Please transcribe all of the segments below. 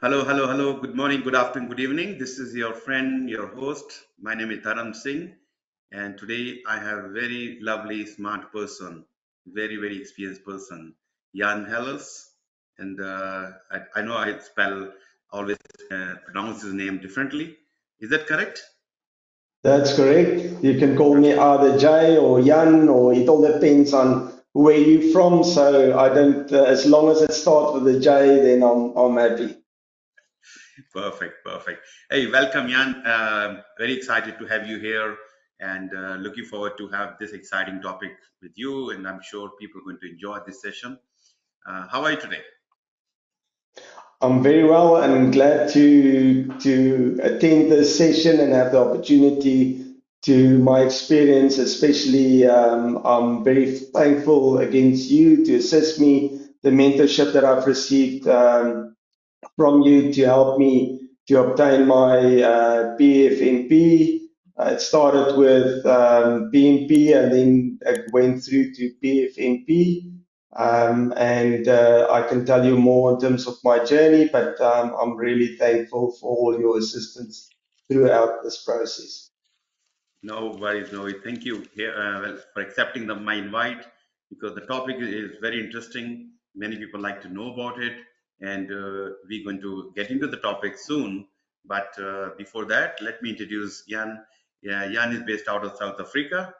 Hello, hello, hello. Good morning, good afternoon, good evening. This is your friend, your host. My name is Dharam Singh, and today I have a very lovely, smart person, very experienced person, Jan Ehlers. And I know I spell always pronounce his name differently. Is that correct? That's correct. You can call me Okay, either Jay or Jan, or it all depends on where you're from. So I don't, as long as it starts with a J, then I'm happy. perfect. Hey, welcome, Jan. Very excited to have you here, and looking forward to have this exciting topic with you. And I'm sure people are going to enjoy this session. How are you today? I'm very well and glad to attend this session and have the opportunity to my experience. Especially, I'm very thankful against you to assist me, the mentorship that I've received. From you to help me to obtain my PfMP. It started with PMP and then it went through to PfMP. And I can tell you more in terms of my journey, but I'm really thankful for all your assistance throughout this process. No worries, no worries. Thank you here, for accepting my invite because the topic is very interesting. Many people like to know about it, and we're going to get into the topic soon. But before that, let me introduce Jan. Yeah, Jan is based out of South Africa,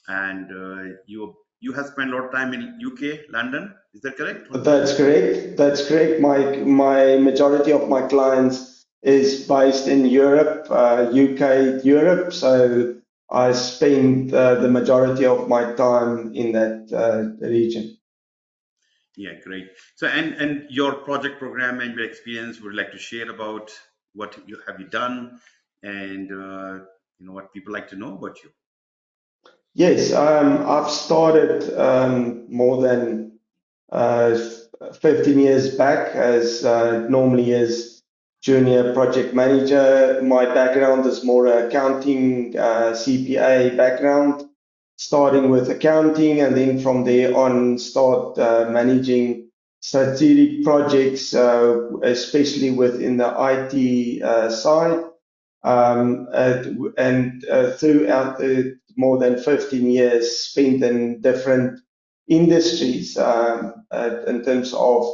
and you have spent a lot of time in UK, London. Is that correct? That's correct. That's correct. My majority of my clients is based in Europe, UK, Europe. So I spend the majority of my time in that region. Yeah, great. So, and your project program and your experience, would you like to share about what you have you done, and what people like to know about you. Yes, I've started more than uh, 15 years back as normally as junior project manager. My background is more accounting, CPA background, starting with accounting and then from there on start managing strategic projects, especially within the IT side. And throughout the more than 15 years spent in different industries in terms of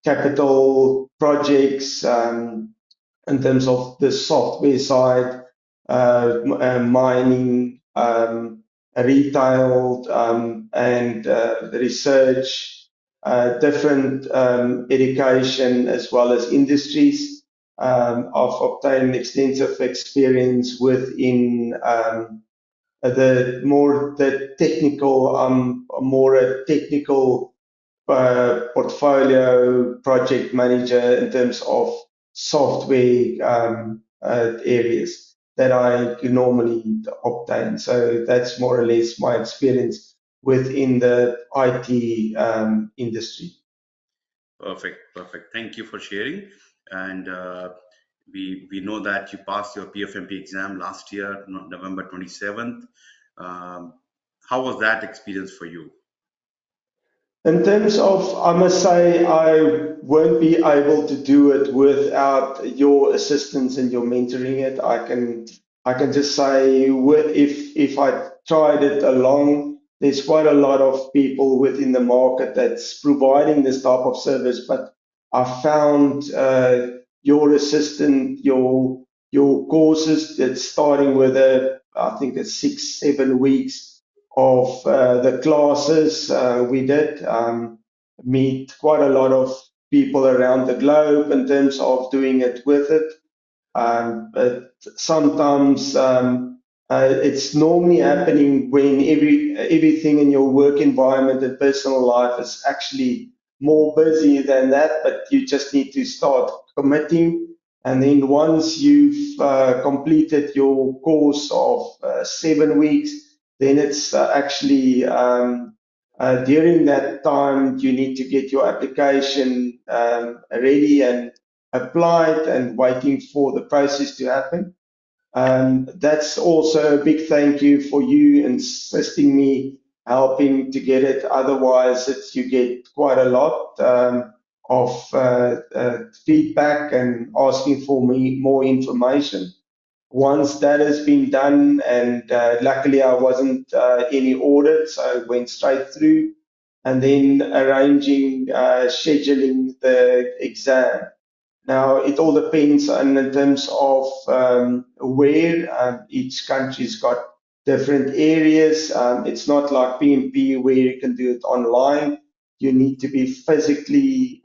capital projects, in terms of the software side, mining, retail, and research, different education as well as industries. I've obtained extensive experience within the technical, more a technical portfolio project manager in terms of software areas that I normally obtain. So that's more or less my experience within the IT industry. Perfect. Thank you for sharing. And we know that you passed your PFMP exam last year, November 27th. Um, how was that experience for you? In terms of, I must say, I won't be able to do it without your assistance and your mentoring it. I can just say, if I tried it alone, there's quite a lot of people within the market that's providing this type of service. But I found your assistant, your courses that's starting with I think it's 6, 7 weeks of the classes we did, meet quite a lot of people around the globe in terms of doing it with it. But sometimes it's normally happening when everything in your work environment and personal life is actually more busy than that, but you just need to start committing. And then once you've completed your course of 7 weeks, then it's actually during that time you need to get your application ready and applied and waiting for the process to happen. That's also a big thank you for you insisting me helping to get it. Otherwise, you get quite a lot. feedback and asking for me more information. Once that has been done, and luckily I wasn't any audit, so I went straight through, and then arranging, scheduling the exam. Now, it all depends on in terms of where each country's got different areas. It's not like PMP where you can do it online. You need to be physically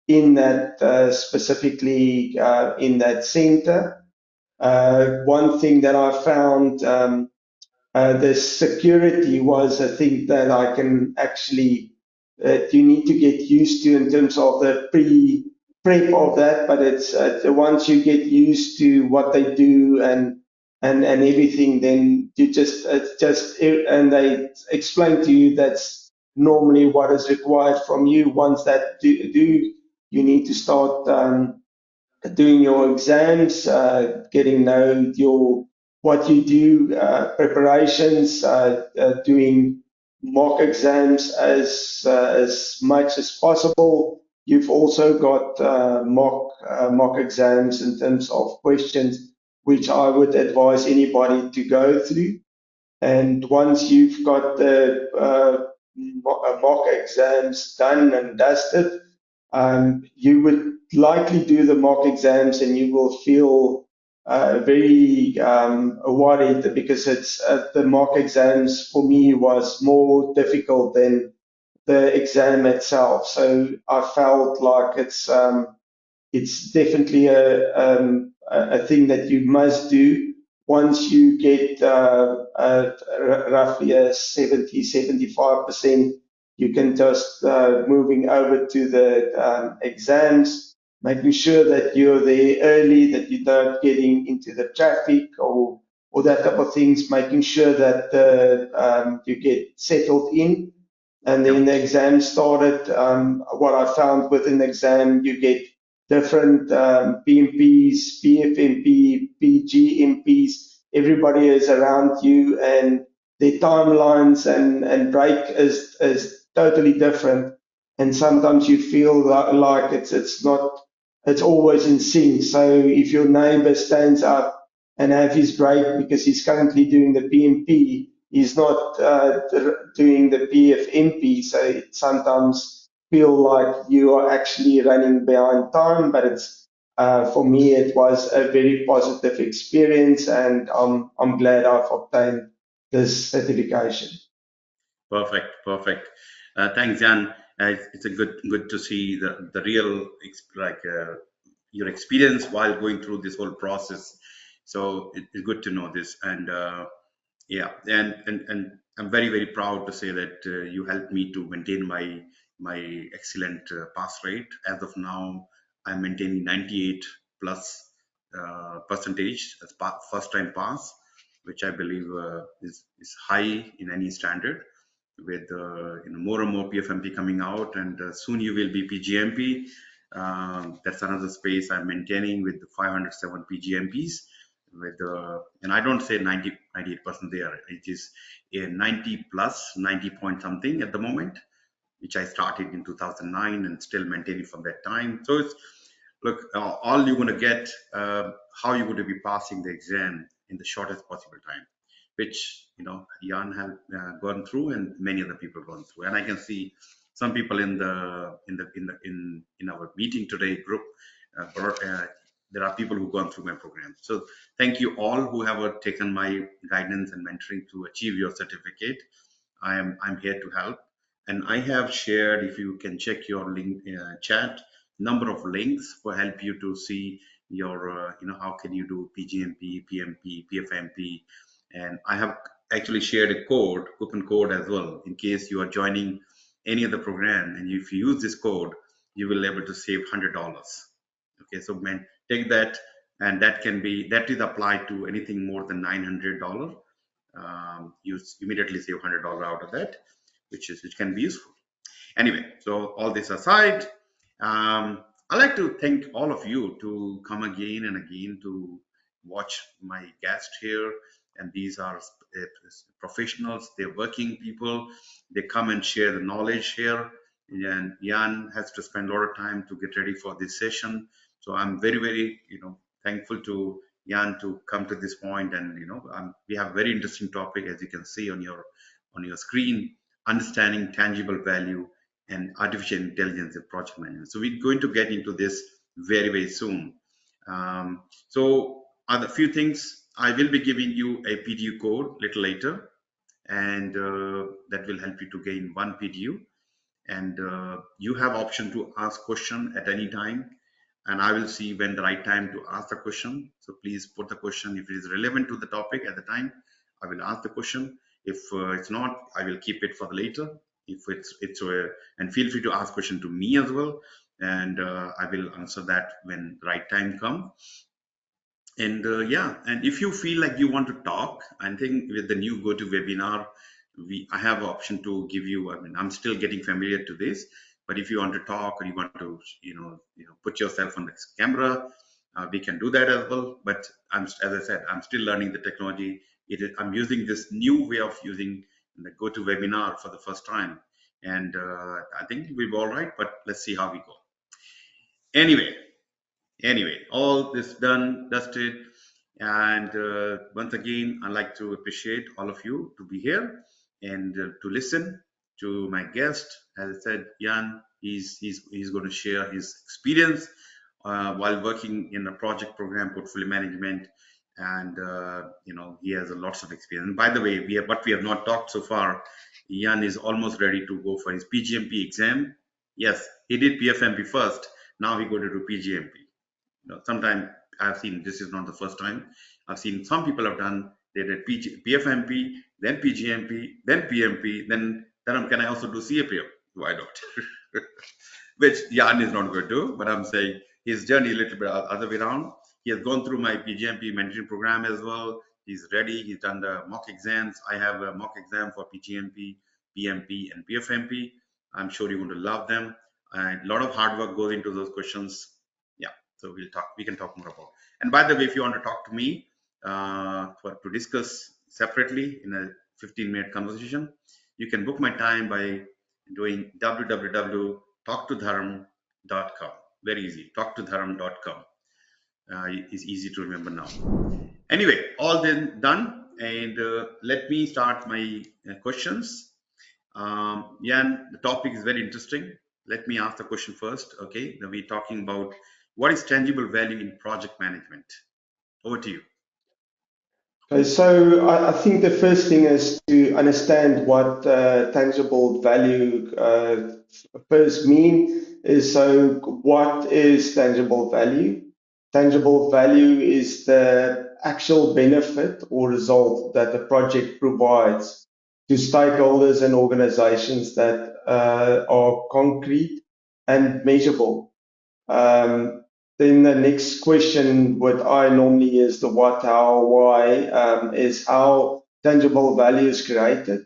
in that, specifically in that center. One thing that I found, the security was a thing that I can actually, you need to get used to in terms of the prep of that, but it's once you get used to what they do and everything, then you just, it's just, and they explain to you that's normally what is required from you. Once that do you need to start doing your exams, getting know your what you do, preparations, doing mock exams as much as possible. You've also got mock exams in terms of questions, which I would advise anybody to go through. And once you've got the mock exams done and dusted, you would likely do the mock exams and you will feel very worried because it's the mock exams for me was more difficult than the exam itself. So I felt like it's definitely a thing that you must do. Once you get roughly a 70-75%, you can just moving over to the exams, making sure that you're there early, that you're not getting into the traffic or that type of things, making sure that you get settled in. And then Yep. the exam started. What I found within the exam, you get different PMPs, PfMP, PgMPs. Everybody is around you, and their timelines and break is totally different. And sometimes you feel like it's not, it's always in sync. So if your neighbor stands up and have his break because he's currently doing the PMP, he's not doing the PfMP. So it sometimes feel like you are actually running behind time, but it's for me it was a very positive experience, and I'm glad I've obtained this certification. Perfect, perfect. Thanks, Jan. It's a good to see the real your experience while going through this whole process. So it's good to know this, and yeah, and I'm very proud to say that you helped me to maintain my excellent pass rate. As of now, I'm maintaining 98 plus percentage as first time pass, which I believe is high in any standard. With more and more PfMP coming out, and soon you will be PgMP. That's another space I'm maintaining with the 507 PgMPs. With and I don't say 98% there. It is a 90 plus 90 point something at the moment, which I started in 2009 and still maintaining from that time. So it's look, all you're going to get, how you're going to be passing the exam in the shortest possible time, which Jan have gone through and many other people gone through. And I can see some people in our meeting today group. There are people who gone through my program. So thank you all who have taken my guidance and mentoring to achieve your certificate. I'm here to help, and I have shared. If you can check your link chat, number of links for help you to see your how can you do PgMP, PMP, PfMP, and I have actually shared a coupon code as well in case you are joining any other program, and if you use this code, you will be able to save $100. Okay, so man, take that, and that is applied to anything more than $900. You immediately save $100 out of that, which can be useful. Anyway, so all this aside, I'd like to thank all of you to come again and again to watch my guest here. And these are professionals, they're working people. They come and share the knowledge here. and Jan has to spend a lot of time to get ready for this session. So I'm very, very, thankful to Jan to come to this point. And we have a very interesting topic, as you can see on your screen: understanding tangible value and artificial intelligence in project management. So we're going to get into this very, very soon. So are the few things I will be giving you a PDU code little later, and that will help you to gain one PDU. And you have option to ask question at any time, and I will see when the right time to ask the question. So please put the question if it is relevant to the topic at the time. I will ask the question. If it's not, I will keep it for the later. If it's and feel free to ask question to me as well, and I will answer that when the right time comes. And yeah, and if you feel like you want to talk, I think with the new GoToWebinar, I have option to give you. I mean, I'm still getting familiar to this, but if you want to talk or you want to, put yourself on the camera, we can do that as well. But as I said, I'm still learning the technology. I'm using this new way of using the GoToWebinar for the first time, and I think we'll be all right. But let's see how we go. Anyway, all this done, dusted, and once again, I'd like to appreciate all of you to be here and to listen to my guest. As I said, Jan, he's going to share his experience while working in a project program portfolio management, and he has lots of experience. And by the way, we have not talked so far. Jan is almost ready to go for his PgMP exam. Yes, he did PfMP first. Now he's going to do PgMP. Sometimes I've seen, this is not the first time. I've seen some people have done, they did PfMP, then PgMP, then PMP, then can I also do CAPM? Why not? Which Jan is not going to do, but I'm saying his journey a little bit other way around. He has gone through my PgMP mentoring program as well. He's ready. He's done the mock exams. I have a mock exam for PgMP, PMP, and PfMP. I'm sure you're going to love them. And a lot of hard work goes into those questions. Yeah, so we can talk more about. And by the way, if you want to talk to me to discuss separately in a 15-minute conversation, you can book my time by doing www.talktodharam.com. Very easy, talktodharam.com. It's easy to remember now. Anyway, all then done, and let me start my questions. Jan, the topic is very interesting. Let me ask the question first. Okay, now we're talking about what is tangible value in project management. Over to you. Okay, so I think the first thing is to understand what tangible value first mean is. So what is tangible value? Tangible value is the actual benefit or result that the project provides to stakeholders and organizations that are concrete and measurable. Then the next question, what I normally is the what, how, why, is how tangible value is created,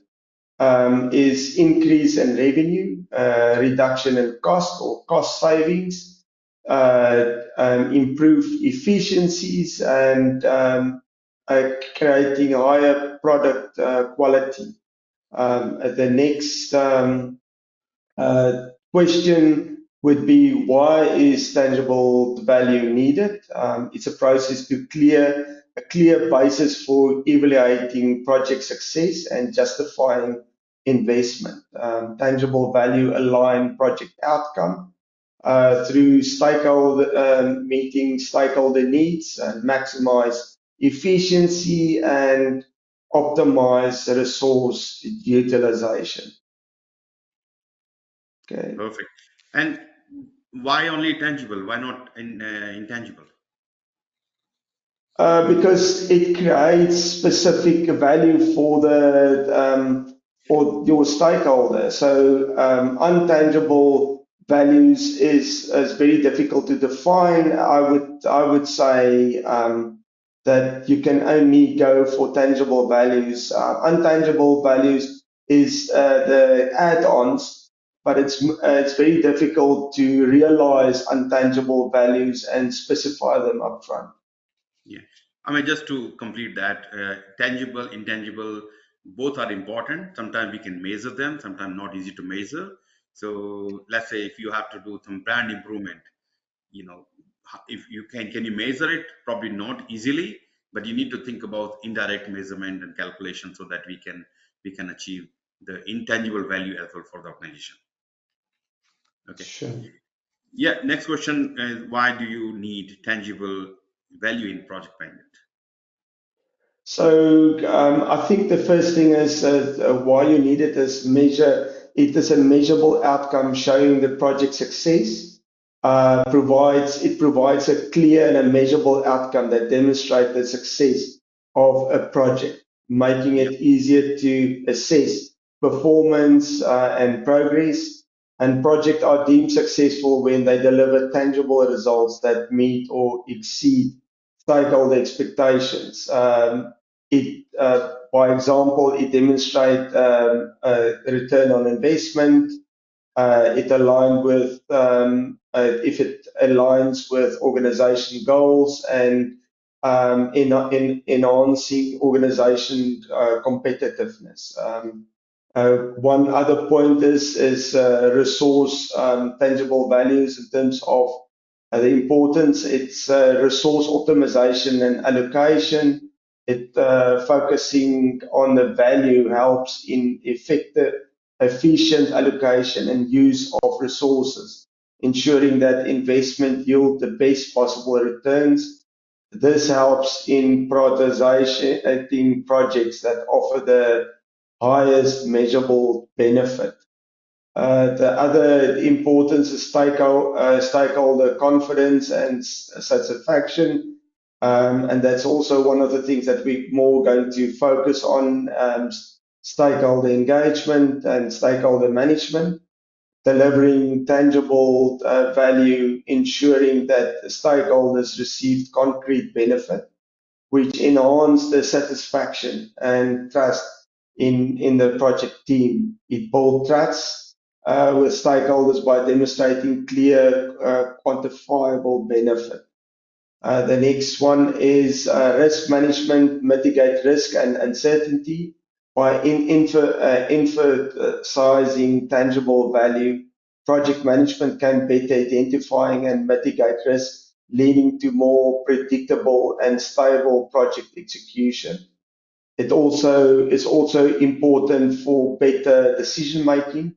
is increase in revenue, reduction in cost or cost savings, improve efficiencies, and creating higher product quality. The next question would be, why is tangible value needed? It's a process to clear a clear basis for evaluating project success and justifying investment. Tangible value align project outcome through stakeholder meeting stakeholder needs and maximize efficiency and optimize resource utilization. Okay. Perfect. And why only tangible? Why not intangible? Because it creates specific value for the for your stakeholder. So untangible values is very difficult to define. I would say that you can only go for tangible values. Untangible values is the add-ons, but it's very difficult to realize untangible values and specify them upfront. Yeah. I mean, just to complete that, tangible, intangible, both are important. Sometimes we can measure them, sometimes not easy to measure. So let's say if you have to do some brand improvement, you know, if you can you measure it? Probably not easily, but you need to think about indirect measurement and calculation so that we can achieve the intangible value as well for the organization. Okay. Sure. Yeah. Next question is, why do you need tangible value in project management? So I think the first thing is why you need it is measure. It is a measurable outcome showing the project success. Provides a clear and a measurable outcome that demonstrates the success of a project, making Yeah. it easier to assess performance and progress. And projects are deemed successful when they deliver tangible results that meet or exceed stakeholder expectations. By example, it demonstrates a return on investment. It aligned with if it aligns with organization goals and in enhancing organization competitiveness. One other point is resource tangible values in terms of the importance. It's resource optimization and allocation. It focusing on the value helps in effective, efficient allocation and use of resources, ensuring that investment yield the best possible returns. This helps in prioritizing projects that offer the highest measurable benefit. The other importance is stakeholder confidence and satisfaction. And that's also one of the things that we're more going to focus on, stakeholder engagement and stakeholder management, delivering tangible value, ensuring that the stakeholders receive concrete benefit, which enhance the satisfaction and trust in the project team. It builds trust with stakeholders by demonstrating clear, quantifiable benefit. The next one is risk management, mitigate risk and uncertainty by emphasizing tangible value. Project management can better identifying and mitigate risk, leading to more predictable and stable project execution. It also is also important for better decision making.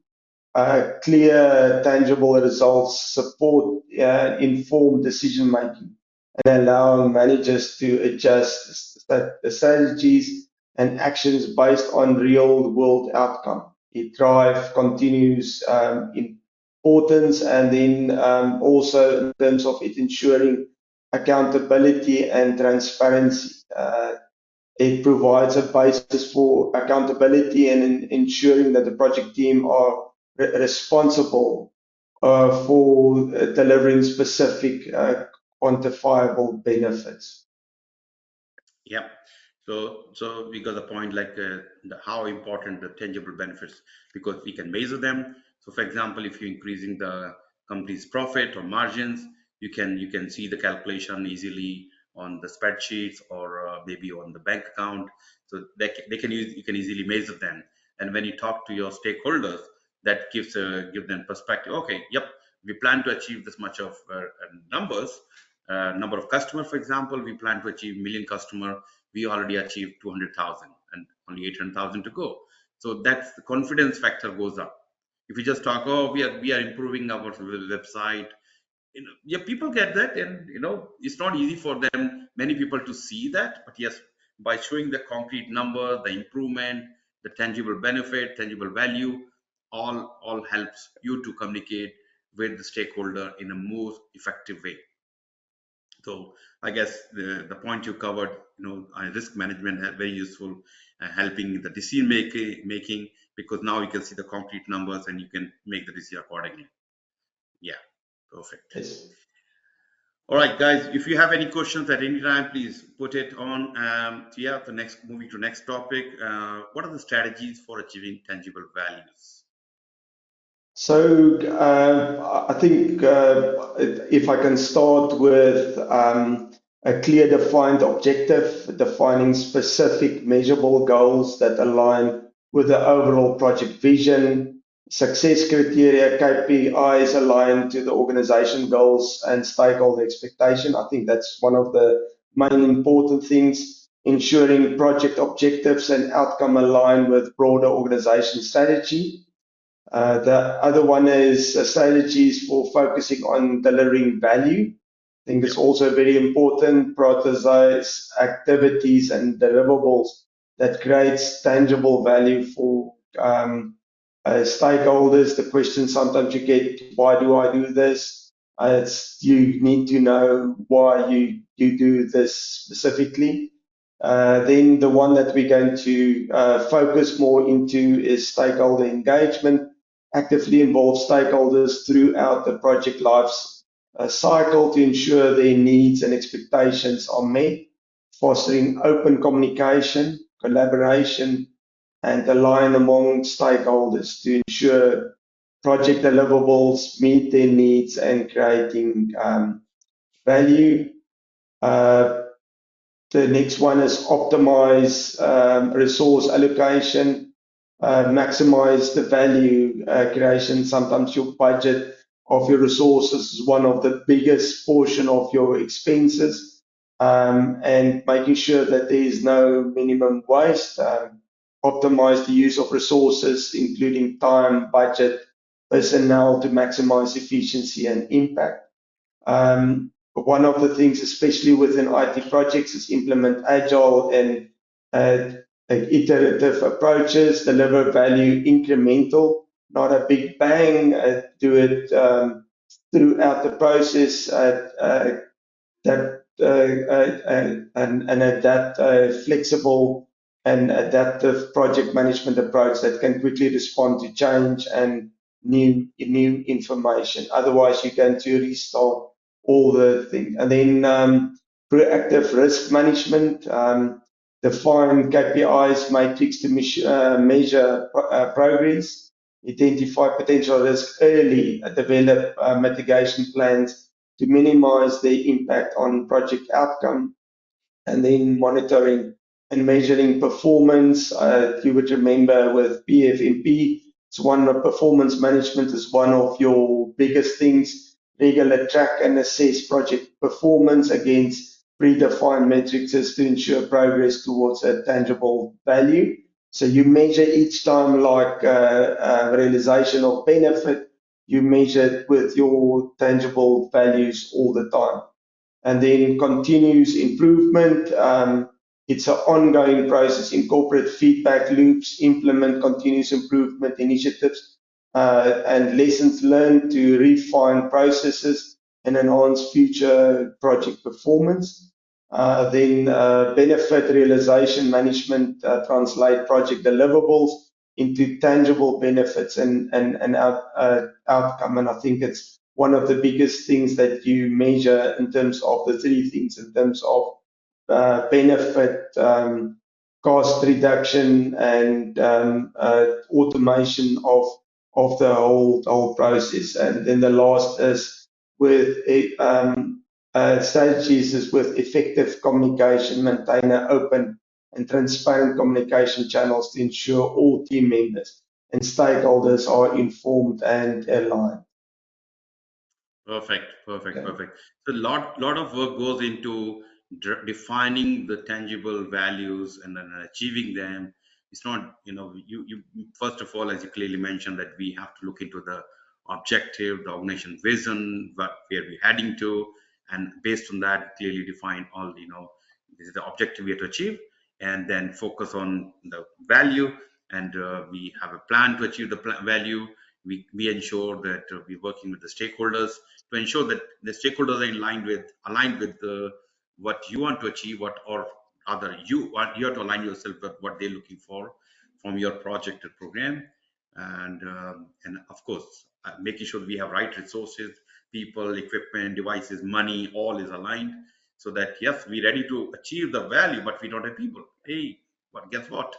Clear, tangible results support informed decision making and allowing managers to adjust the strategies and actions based on real world outcome. It drives continuous importance, and then also in terms of it ensuring accountability and transparency. It provides a basis for accountability and ensuring that the project team are responsible for delivering specific quantifiable benefits. Yeah. So we got the point, like how important the tangible benefits, because we can measure them. So for example, if you're increasing the company's profit or margins, you can see the calculation easily on the spreadsheets or maybe on the bank account. So they can use, you can easily measure them. And when you talk to your stakeholders, that give them perspective. Okay, yep, we plan to achieve this much of numbers. Number of customer, for example, we plan to achieve million customer. We already achieved 200,000 and only 800,000 to go. So that's the confidence factor goes up. If you just talk, oh, we are improving our website, yeah, people get that, and it's not easy for them, many people, to see that. But yes, by showing the concrete number, the improvement, the tangible benefit, tangible value, all helps you to communicate with the stakeholder in a more effective way. So I guess the point you covered, risk management is very useful, helping the decision making, because now you can see the concrete numbers and you can make the decision accordingly. Yeah, perfect. Yes. All right, guys. If you have any questions at any time, please put it on. Yeah, moving to next topic. What are the strategies for achieving tangible values? So I think if I can start with a clear defined objective, defining specific measurable goals that align with the overall project vision, success criteria, KPIs aligned to the organization goals and stakeholder expectation. I think that's one of the main important things, ensuring project objectives and outcome align with broader organization strategy. The other one is strategies for focusing on delivering value. I think Yeah. it's also very important, prioritize activities and deliverables that creates tangible value for stakeholders. The question sometimes you get, why do I do this? You need to know why you do this specifically. Then the one that we're going to focus more into is stakeholder engagement. Actively involve stakeholders throughout the project life cycle to ensure their needs and expectations are met, fostering open communication, collaboration, and align among stakeholders to ensure project deliverables meet their needs and creating value. Uh, the next one is optimize resource allocation, maximize the value creation. Sometimes your budget of your resources is one of the biggest portion of your expenses, and making sure that there is no minimum waste. Optimize the use of resources, including time, budget, personnel to maximize efficiency and impact. One of the things, especially within IT projects, is implement agile and iterative approaches, deliver value incremental, not a big bang, do it throughout the process, that and adapt flexible and adaptive project management approach that can quickly respond to change and new information. Otherwise, you're going to restart all the things. And then proactive risk management, define KPIs, matrix to measure progress, identify potential risk early, develop mitigation plans to minimize the impact on project outcome, and then monitoring and measuring performance. You would remember with PfMP, it's one of performance management is one of your biggest things. Regular track and assess project performance against predefined metrics to ensure progress towards a tangible value. So you measure each time like realization of benefit, you measure it with your tangible values all the time. And then continuous improvement. It's an ongoing process. Incorporate feedback loops, implement continuous improvement initiatives, and lessons learned to refine processes and enhance future project performance. Then benefit realization management, translate project deliverables into tangible benefits and outcome. And I think it's one of the biggest things that you measure in terms of the three things, in terms of benefit, cost reduction, and automation of the whole process. And then the last is with strategies is with effective communication, maintain an open and transparent communication channels to ensure all team members and stakeholders are informed and aligned. Perfect, perfect, Okay. perfect. So lot of work goes into defining the tangible values and then achieving them. It's not, you first of all, as you clearly mentioned, that we have to look into the objective, the organization vision, what where we're heading to, and based on that, clearly define all, this is the objective we have to achieve, and then focus on the value, and we have a plan to achieve the value. We ensure that we're working with the stakeholders to ensure that the stakeholders are aligned with what you want to achieve, what or other you have to align yourself with what they're looking for from your project or program, and of course making sure we have right resources, people, equipment, devices, money, all is aligned, so that yes, we're ready to achieve the value, but we don't have people. Hey, but guess what?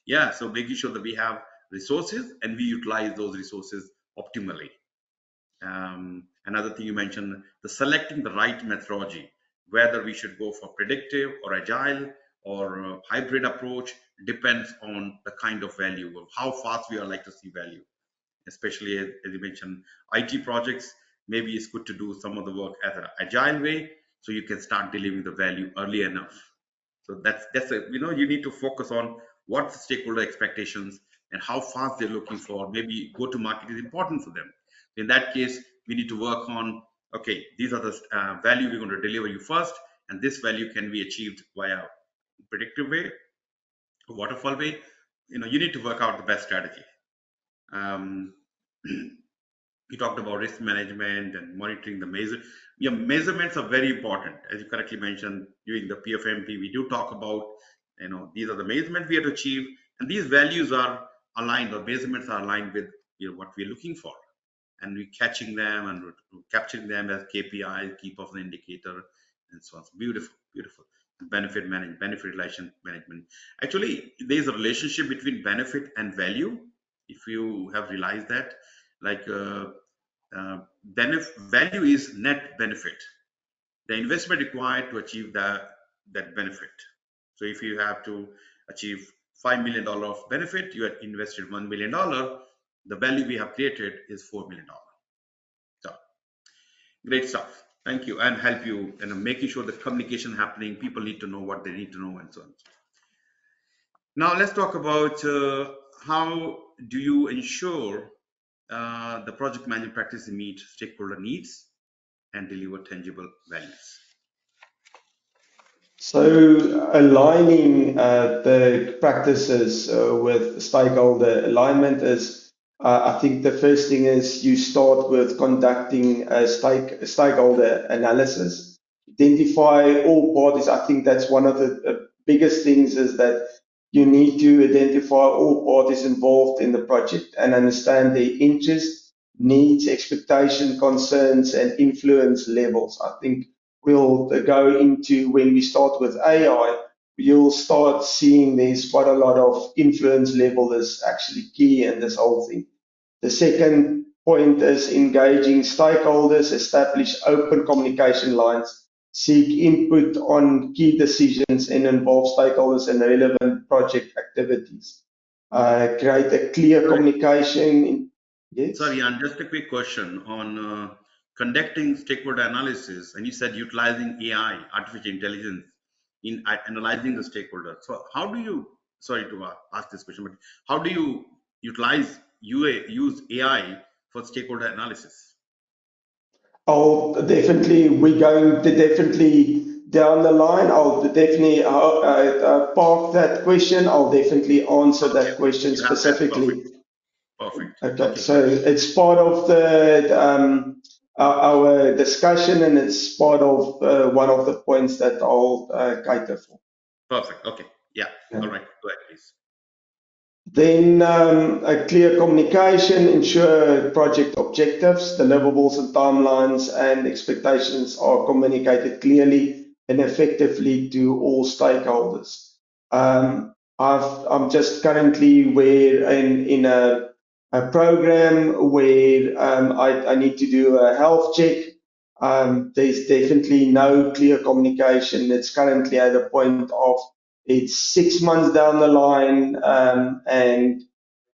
Yeah, so making sure that we have resources and we utilize those resources optimally. Another thing you mentioned, the selecting the right methodology, whether we should go for predictive or agile or hybrid approach depends on the kind of value of how fast we are like to see value, especially as you mentioned, IT projects. Maybe it's good to do some of the work as an agile way, so you can start delivering the value early enough. So that's a, you need to focus on what the stakeholder expectations and how fast they're looking for. Maybe go to market is important for them. In that case, we need to work on, okay, these are the value we're going to deliver you first, and this value can be achieved via predictive way, waterfall way. You need to work out the best strategy. um, you talked about risk management and monitoring the measure. Yeah, measurements are very important. As you correctly mentioned, during the PfMP, we do talk about, these are the measurements we have to achieve, and these values are aligned, or measurements are aligned with what we're looking for, and we're catching them and we're capturing them as KPI, key performance indicator, and so on. So beautiful, beautiful. Benefit management, benefit relation management. Actually, there's a relationship between benefit and value. If you have realized that, like value is net benefit, the investment required to achieve that benefit. So if you have to achieve $5 million of benefit, you had invested $1 million. The value we have created is $4 million. So great stuff. Thank you, and help you and making sure the communication happening. People need to know what they need to know, and so on. Now let's talk about how do you ensure the project management practices meet stakeholder needs and deliver tangible values. So aligning the practices with stakeholder alignment is, I think the first thing is you start with conducting a stakeholder analysis, identify all parties. I think that's one of the biggest things, is that you need to identify all parties involved in the project and understand their interests, needs, expectation, concerns, and influence levels. I think we'll go into, when we start with AI, you'll start seeing there's quite a lot of influence level is actually key in this whole thing. The second point is engaging stakeholders, establish open communication lines, seek input on key decisions, and involve stakeholders in relevant project activities. Create a clear communication. Yes? Sorry, and just a quick question on conducting stakeholder analysis. And you said utilizing AI, artificial intelligence, in analyzing the stakeholder. So how do you, sorry to ask this question, but how do you use AI for stakeholder analysis? We're going to definitely down the line. I'll definitely park that question. I'll definitely answer Okay, that question you have that. Perfect. specifically. Perfect. Okay, Okay, so great. it's part of our discussion, and it's part of one of the points that I'll cater for. Perfect. Okay. Yeah. Okay. All right. Go ahead, please. Then a clear communication, ensure project objectives, deliverables and timelines and expectations are communicated clearly and effectively to all stakeholders. I'm just currently in a program where I need to do a health check. There's definitely no clear communication. It's currently at a point of, it's 6 months down the line, and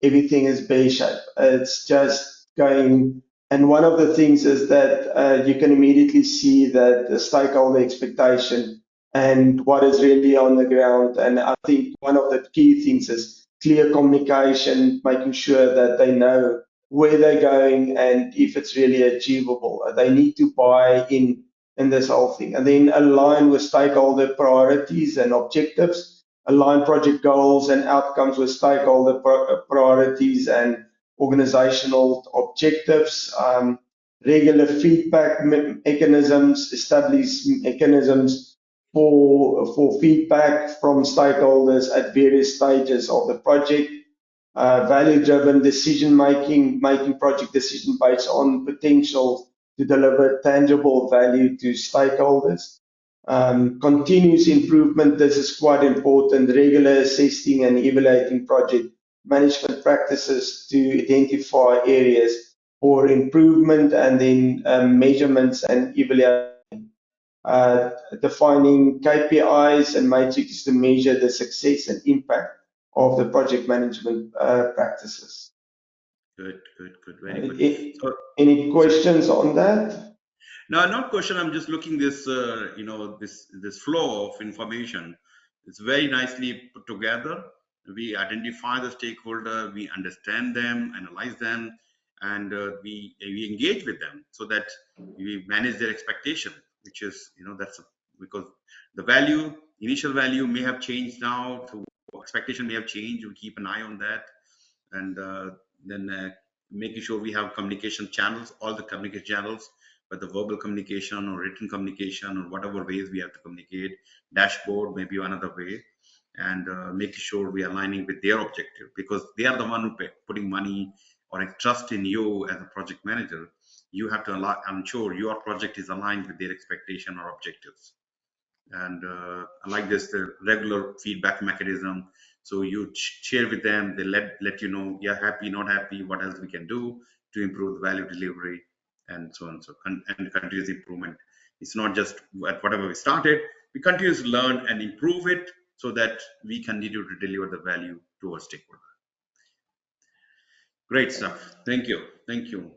everything is bear shape. It's just going, and one of the things is that you can immediately see that the stakeholder expectation and what is really on the ground. And I think one of the key things is clear communication, making sure that they know where they're going and if it's really achievable. They need to buy in this whole thing, and then align with stakeholder priorities and objectives, align project goals and outcomes with stakeholder priorities and organizational objectives, regular feedback mechanisms, establish mechanisms for feedback from stakeholders at various stages of the project, value-driven decision making project decision based on potential to deliver tangible value to stakeholders. Continuous improvement, this is quite important, regular assessing and evaluating project management practices to identify areas for improvement, and then measurements and evaluation. defining KPIs and matrices to measure the success and impact of the project management practices. Good, good, good. Very good. So, Any so questions on that? no, not question. I'm just looking this, this flow of information. It's very nicely put together. We identify the stakeholder, we understand them, analyze them, and we engage with them so that we manage their expectation, which is, that's because the value, initial value may have changed now. To expectation may have changed. We keep an eye on that, and then making sure we have communication channels, all the communication channels, whether verbal communication or written communication or whatever ways we have to communicate, dashboard maybe another way, and making sure we are aligning with their objective because they are the one who putting money or trust in you as a project manager. You have to ensure your project is aligned with their expectation or objectives. And I like this the regular feedback mechanism. So you share with them, they let you know, yeah, happy, not happy, what else we can do to improve the value delivery, and so on. So and continuous improvement. It's not just at whatever we started, we continue to learn and improve it so that we continue to deliver the value to our stakeholder. Great stuff. Thank you. Thank you.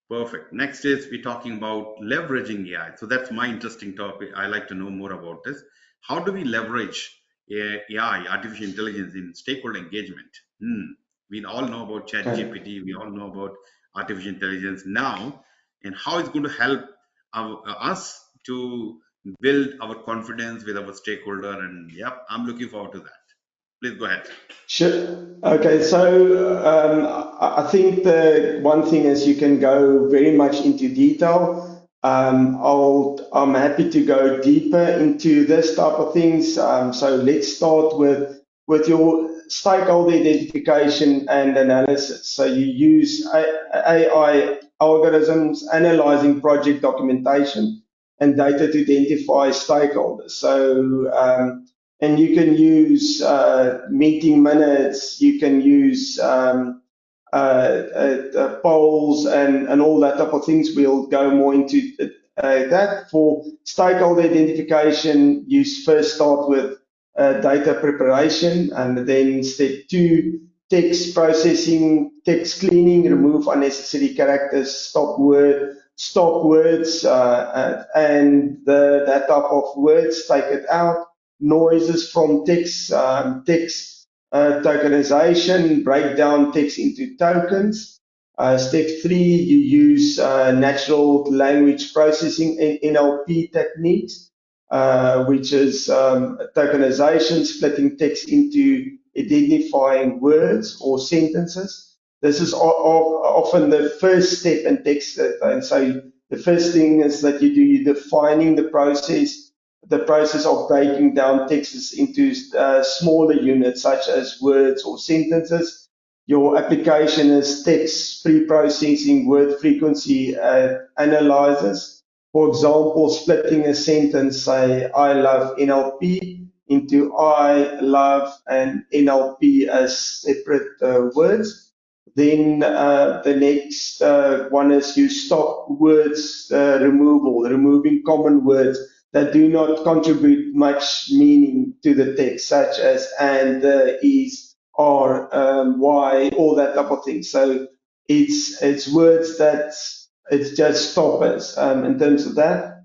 Perfect. Next is we're talking about leveraging AI. So that's my interesting topic. I like to know more about this. How do we leverage AI, artificial intelligence, in stakeholder engagement? We all know about ChatGPT. We all know about artificial intelligence now, and how it's going to help us to build our confidence with our stakeholder. And yep, I'm looking forward to that. Please go ahead. Sure. Okay, so I think the one thing is you can go very much into detail. I'm happy to go deeper into this type of things. So let's start with your stakeholder identification and analysis. So you use AI algorithms analyzing project documentation and data to identify stakeholders. So and you can use meeting minutes, you can use polls and all that type of things. We'll go more into that. For stakeholder identification, you first start with data preparation, and then step 2, text processing, text cleaning, remove unnecessary characters, stop words, and that type of words, take it out. Noises from text, tokenization, break down text into tokens. Step 3, you use natural language processing NLP techniques, which is tokenization, splitting text into identifying words or sentences. This is often the first step in text. And so the first thing is that you're defining the process of breaking down texts into smaller units, such as words or sentences. Your application is text pre-processing, word frequency analyzers. For example, splitting a sentence, say, I love NLP, into I love and NLP as separate words. Then the next one is you stop words removal, removing common words that do not contribute much meaning to the text, such as and, is, are, why, all that type of thing. So it's words that it's just stoppers in terms of that.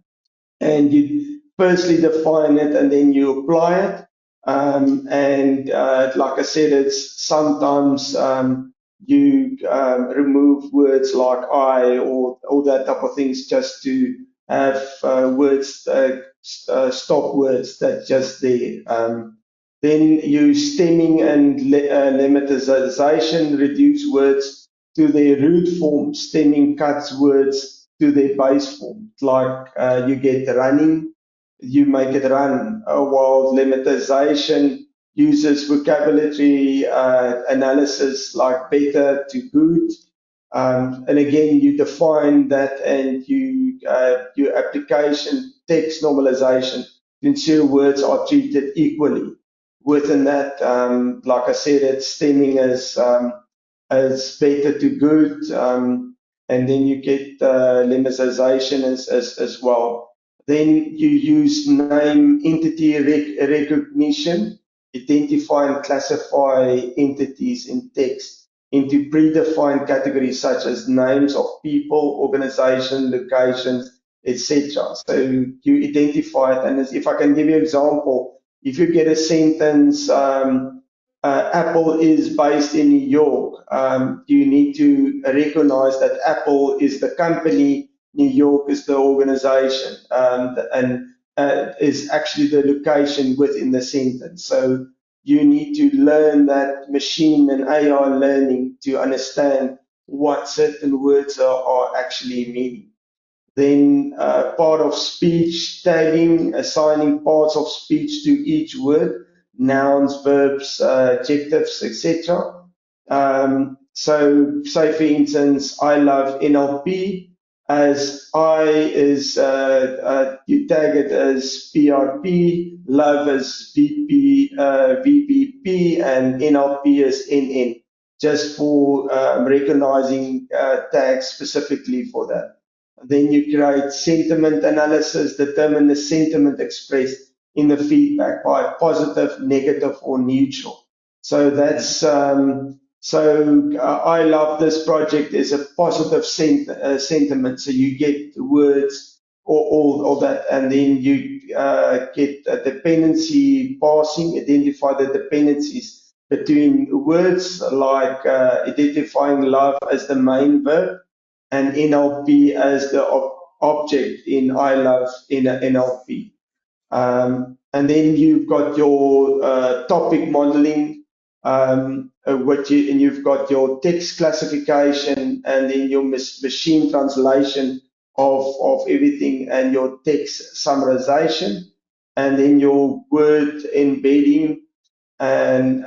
And you firstly define it and then you apply it. And like I said, it's sometimes you remove words like I or that type of things just to have words, stop words that just there. Then you stemming and lemmatization, reduce words to their root form. Stemming cuts words to their base form. Like you get running, you make it run, while lemmatization uses vocabulary analysis like better to good. And again, you define that, and your application text normalization to ensure words are treated equally. Within that, like I said, it's stemming as better to good, and then you get lemmatization as well. Then you use name entity recognition, identify and classify entities in text into predefined categories such as names of people, organization, locations, etc. So you identify it, and if I can give you an example, if you get a sentence, Apple is based in New York, you need to recognize that Apple is the company, New York is the organization, and is actually the location within the sentence. So you need to learn that machine and AI learning to understand what certain words are actually meaning. Then part of speech tagging, assigning parts of speech to each word, nouns, verbs, adjectives, etc. So say for instance, I love NLP, as I is, you tag it as PRP, love as VBP, and NLP as NN, just for recognizing tags specifically for that. Then you create sentiment analysis, determine the sentiment expressed in the feedback by positive, negative, or neutral. So that's I love this project is a positive sentiment. So you get the words or all that, and then you get a dependency parsing, identify the dependencies between words, like identifying love as the main verb and NLP as the object in I love in NLP. And then you've got your topic modeling, and you've got your text classification, and then your machine translation of everything, and your text summarization, and then your word embedding, and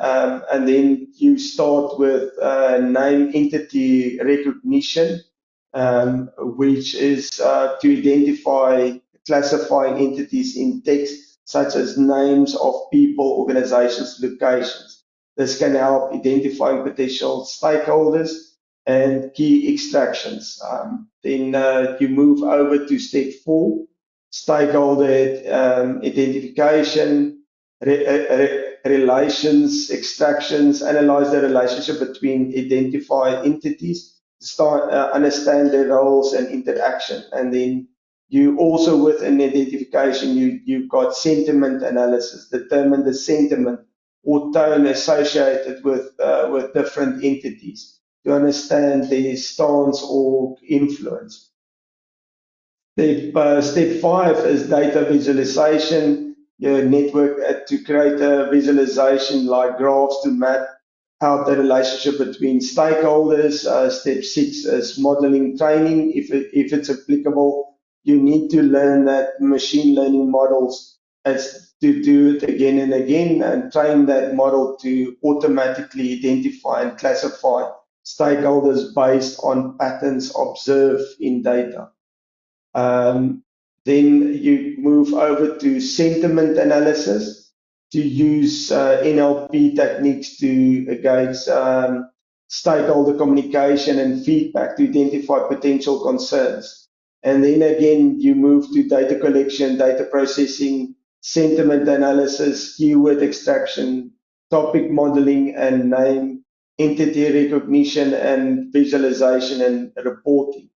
then you start with name entity recognition, which is to identify classifying entities in text, such as names of people, organizations, locations. This can help identifying potential stakeholders and key extractions. Then you move over to step 4, stakeholder identification, relations, extractions, analyze the relationship between identified entities, start understand their roles and interaction. And then you also, with an identification, you've got sentiment analysis, determine the sentiment or tone associated with different entities to understand their stance or influence. Step 5 is data visualization. Your network to create a visualization like graphs to map out the relationship between stakeholders. Step 6 is modeling training. If it's applicable, you need to learn that machine learning models as to do it again and again and train that model to automatically identify and classify stakeholders based on patterns observed in data. Then you move over to sentiment analysis to use NLP techniques to gauge stakeholder communication and feedback to identify potential concerns. And then again, you move to data collection, data processing, sentiment analysis, keyword extraction, topic modeling, and name entity recognition and visualization and reporting.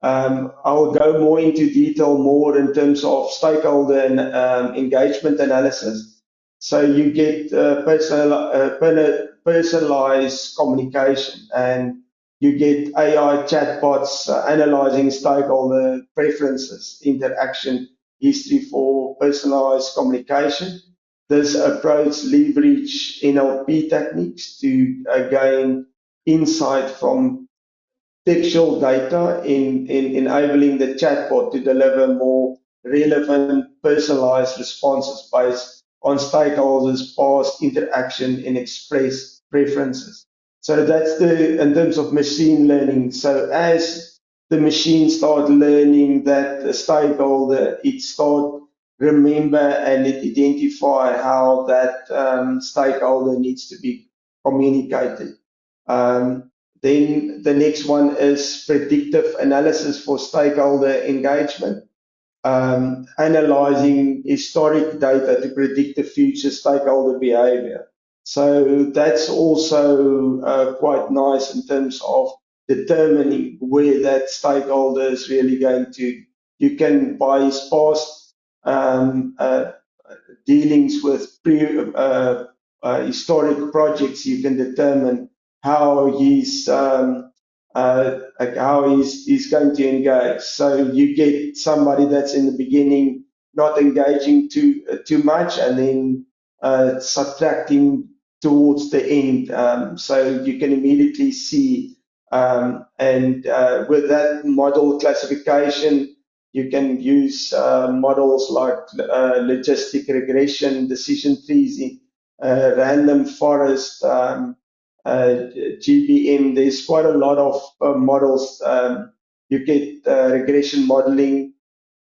I'll go more into detail more in terms of stakeholder and engagement analysis. So you get personalized communication, and you get AI chatbots analyzing stakeholder preferences, interaction history for personalized communication. This approach leverage NLP techniques to gain insight from textual data in enabling the chatbot to deliver more relevant, personalized responses based on stakeholders' past interaction and express preferences. So that's in terms of machine learning. So as the machine start learning that the stakeholder, it start remember and it identify how that stakeholder needs to be communicated. Then the next one is predictive analysis for stakeholder engagement. analyzing historic data to predict the future stakeholder behavior. So that's also quite nice in terms of determining where that stakeholder is really going to. You can, by his past dealings with historic projects, you can determine how he's going to engage. So you get somebody that's in the beginning not engaging too much, and then subtracting towards the end. So you can immediately see, and with that model classification, you can use models like logistic regression, decision trees, random forest, GBM. There's quite a lot of models. You get regression modeling,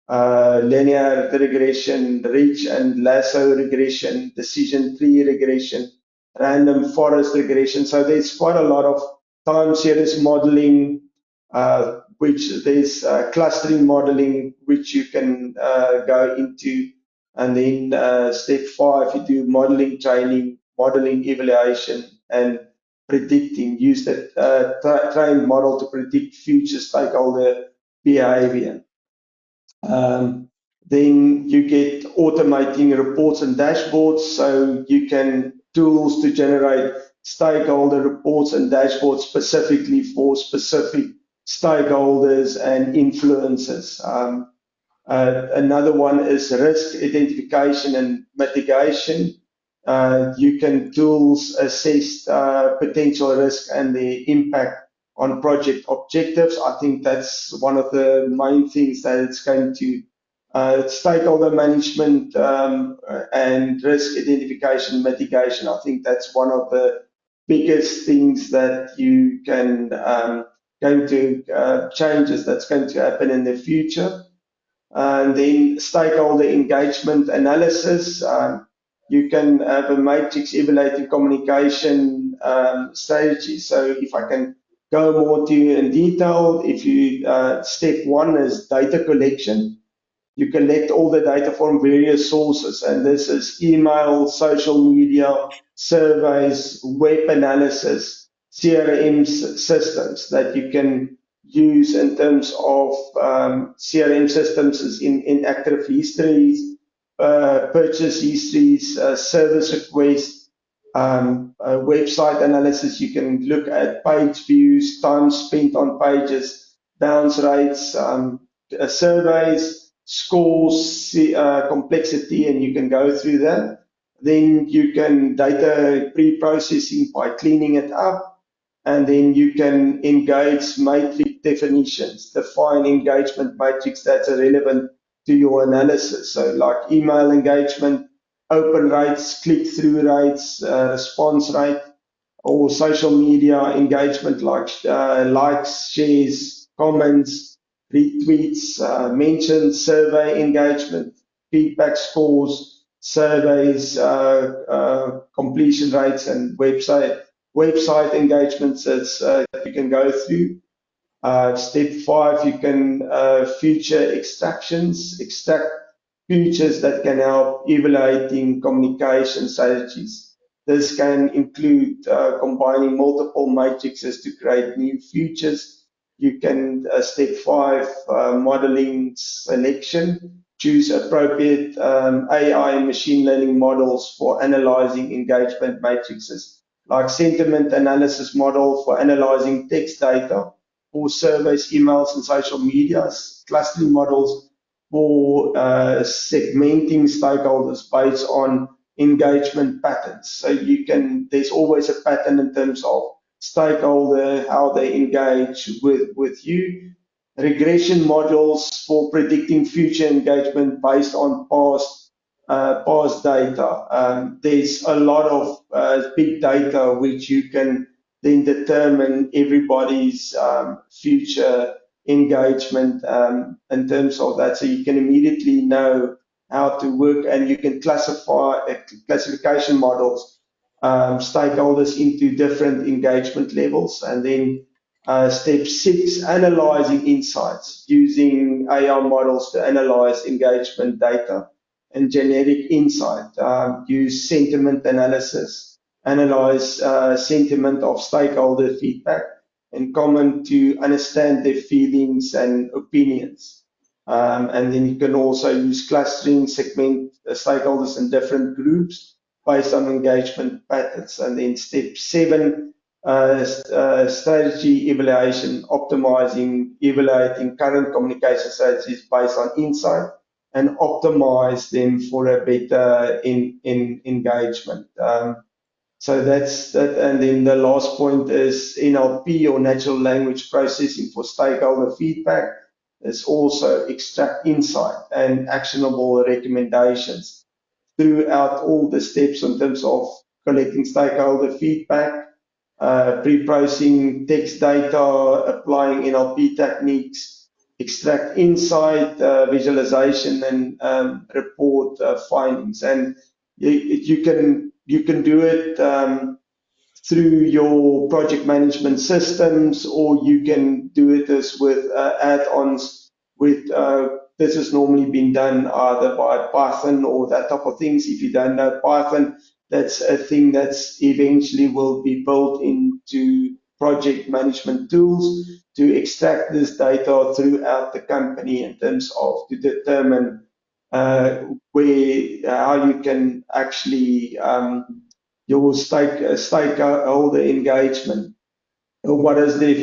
linear regression, ridge and lasso regression, decision tree regression, random forest regression. So there's quite a lot of time series modeling, which there's clustering modeling, which you can go into. And then step 5, you do modeling training, modeling evaluation, and predicting. Use that trained model to predict future stakeholder behavior. Then you get automating reports and dashboards, so you can tools to generate stakeholder reports and dashboards specifically for specific stakeholders and influencers. Another one is risk identification and mitigation. You can tools assess potential risk and the impact on project objectives. I think that's one of the main things that it's going to stakeholder management and risk identification mitigation. I think that's one of the biggest things that you can going to changes that's going to happen in the future. And then stakeholder engagement analysis. You can have a matrix evaluating communication strategy. So if I can go more to in detail, if you step 1 is data collection. You collect all the data from various sources, and this is email, social media, surveys, web analysis, CRM systems that you can use in terms of CRM systems is in active histories, purchase histories, service requests, website analysis. You can look at page views, time spent on pages, bounce rates, surveys, scores, complexity, and you can go through that. Then you can data pre-processing by cleaning it up, and then you can engage matrix definitions, define engagement matrix that's relevant to your analysis. So like email engagement, open rates, click-through rates, response rate, or social media engagement like likes, shares, comments, retweets, mentions, survey engagement, feedback scores, surveys, completion rates, and website engagements that you can go through. Step 5, you can feature extractions, extract features that can help evaluating communication strategies. This can include combining multiple matrices to create new features. You can, step 5, modeling selection. Choose appropriate AI and machine learning models for analyzing engagement matrices, like sentiment analysis model for analyzing text data, for surveys, emails, and social medias, clustering models for segmenting stakeholders based on engagement patterns. So you can, there's always a pattern in terms of stakeholder, how they engage with you. Regression models for predicting future engagement based on past data. There's a lot of big data which you can then determine everybody's future engagement in terms of that. So you can immediately know how to work, and you can classify classification models, stakeholders into different engagement levels, and then Step 6, analyzing insights, using AI models to analyze engagement data and generic insight. Use sentiment analysis, analyze sentiment of stakeholder feedback, and comment to understand their feelings and opinions. And then you can also use clustering, segment stakeholders in different groups based on engagement patterns. And then step 7, strategy evaluation, optimizing, evaluating current communication strategies based on insight and optimize them for a better engagement. So that's that. And then the last point is NLP, or natural language processing, for stakeholder feedback. Is also extract insight and actionable recommendations throughout all the steps in terms of collecting stakeholder feedback, pre-processing text data, applying NLP techniques, extract insight, visualization, and report findings. And you can do it through your project management systems, or you can do it as with add-ons. With this is normally being done either by Python or that type of things. If you don't know Python, that's a thing that's eventually will be built into project management tools to extract this data throughout the company in terms of to determine how you can actually your stakeholder engagement. What is their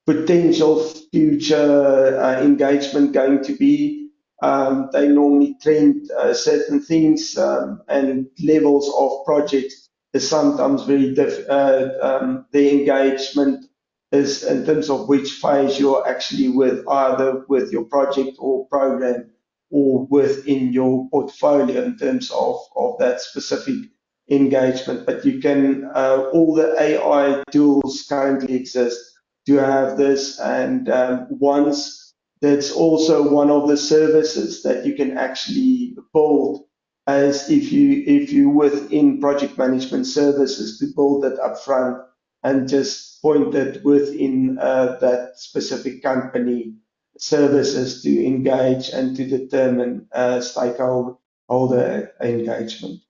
potential future engagement going to be? They normally trend certain things, and levels of projects is sometimes very the engagement is in terms of which phase you're actually with, either with your project or program or within your portfolio in terms of that specific engagement. But you can, all the AI tools currently exist to have this, and once that's also one of the services that you can actually build, as if you within project management services, to build it upfront and just point it within that specific company services to engage and to determine stakeholder engagement.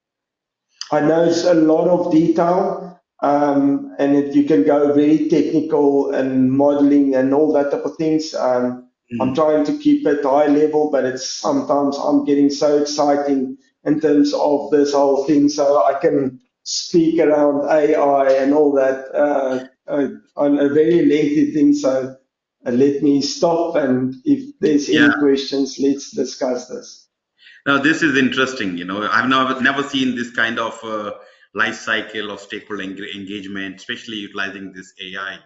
I know it's a lot of detail, and you can go very technical and modeling and all that type of things. I'm trying to keep it high level, but it's sometimes I'm getting so exciting in terms of this whole thing, so I can speak around AI and all that on a very lengthy thing. So let me stop, and if there's Yeah. any questions, let's discuss this. Now, this is interesting. I've never seen this kind of life cycle of stakeholder engagement, especially utilizing this AI.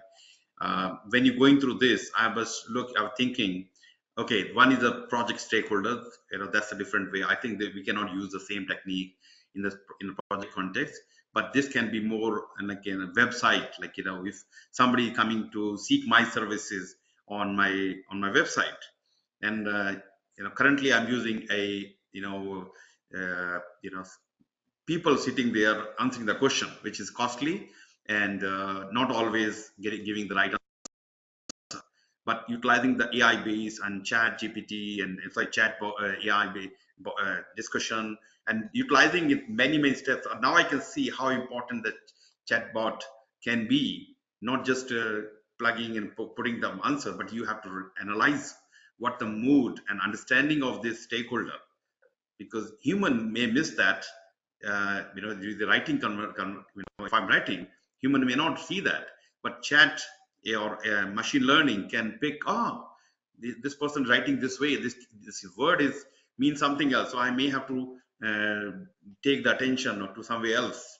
When you're going through this, I was thinking, okay, one is a project stakeholder. That's a different way. I think that we cannot use the same technique in the project context, but this can be more like in a website. Like if somebody coming to seek my services on my website, and currently I'm using a people sitting there answering the question, which is costly and not always giving the right answer. But utilizing the AI base and chat GPT and it's like chat AI discussion, and utilizing it many steps. Now I can see how important that chatbot can be, not just plugging and putting the answer, but you have to analyze what the mood and understanding of this stakeholder, because human may miss that. The writing if I'm writing, human may not see that, but chat or machine learning can pick, this person writing this way, this word is means something else, so I may have to take the attention or to somewhere else.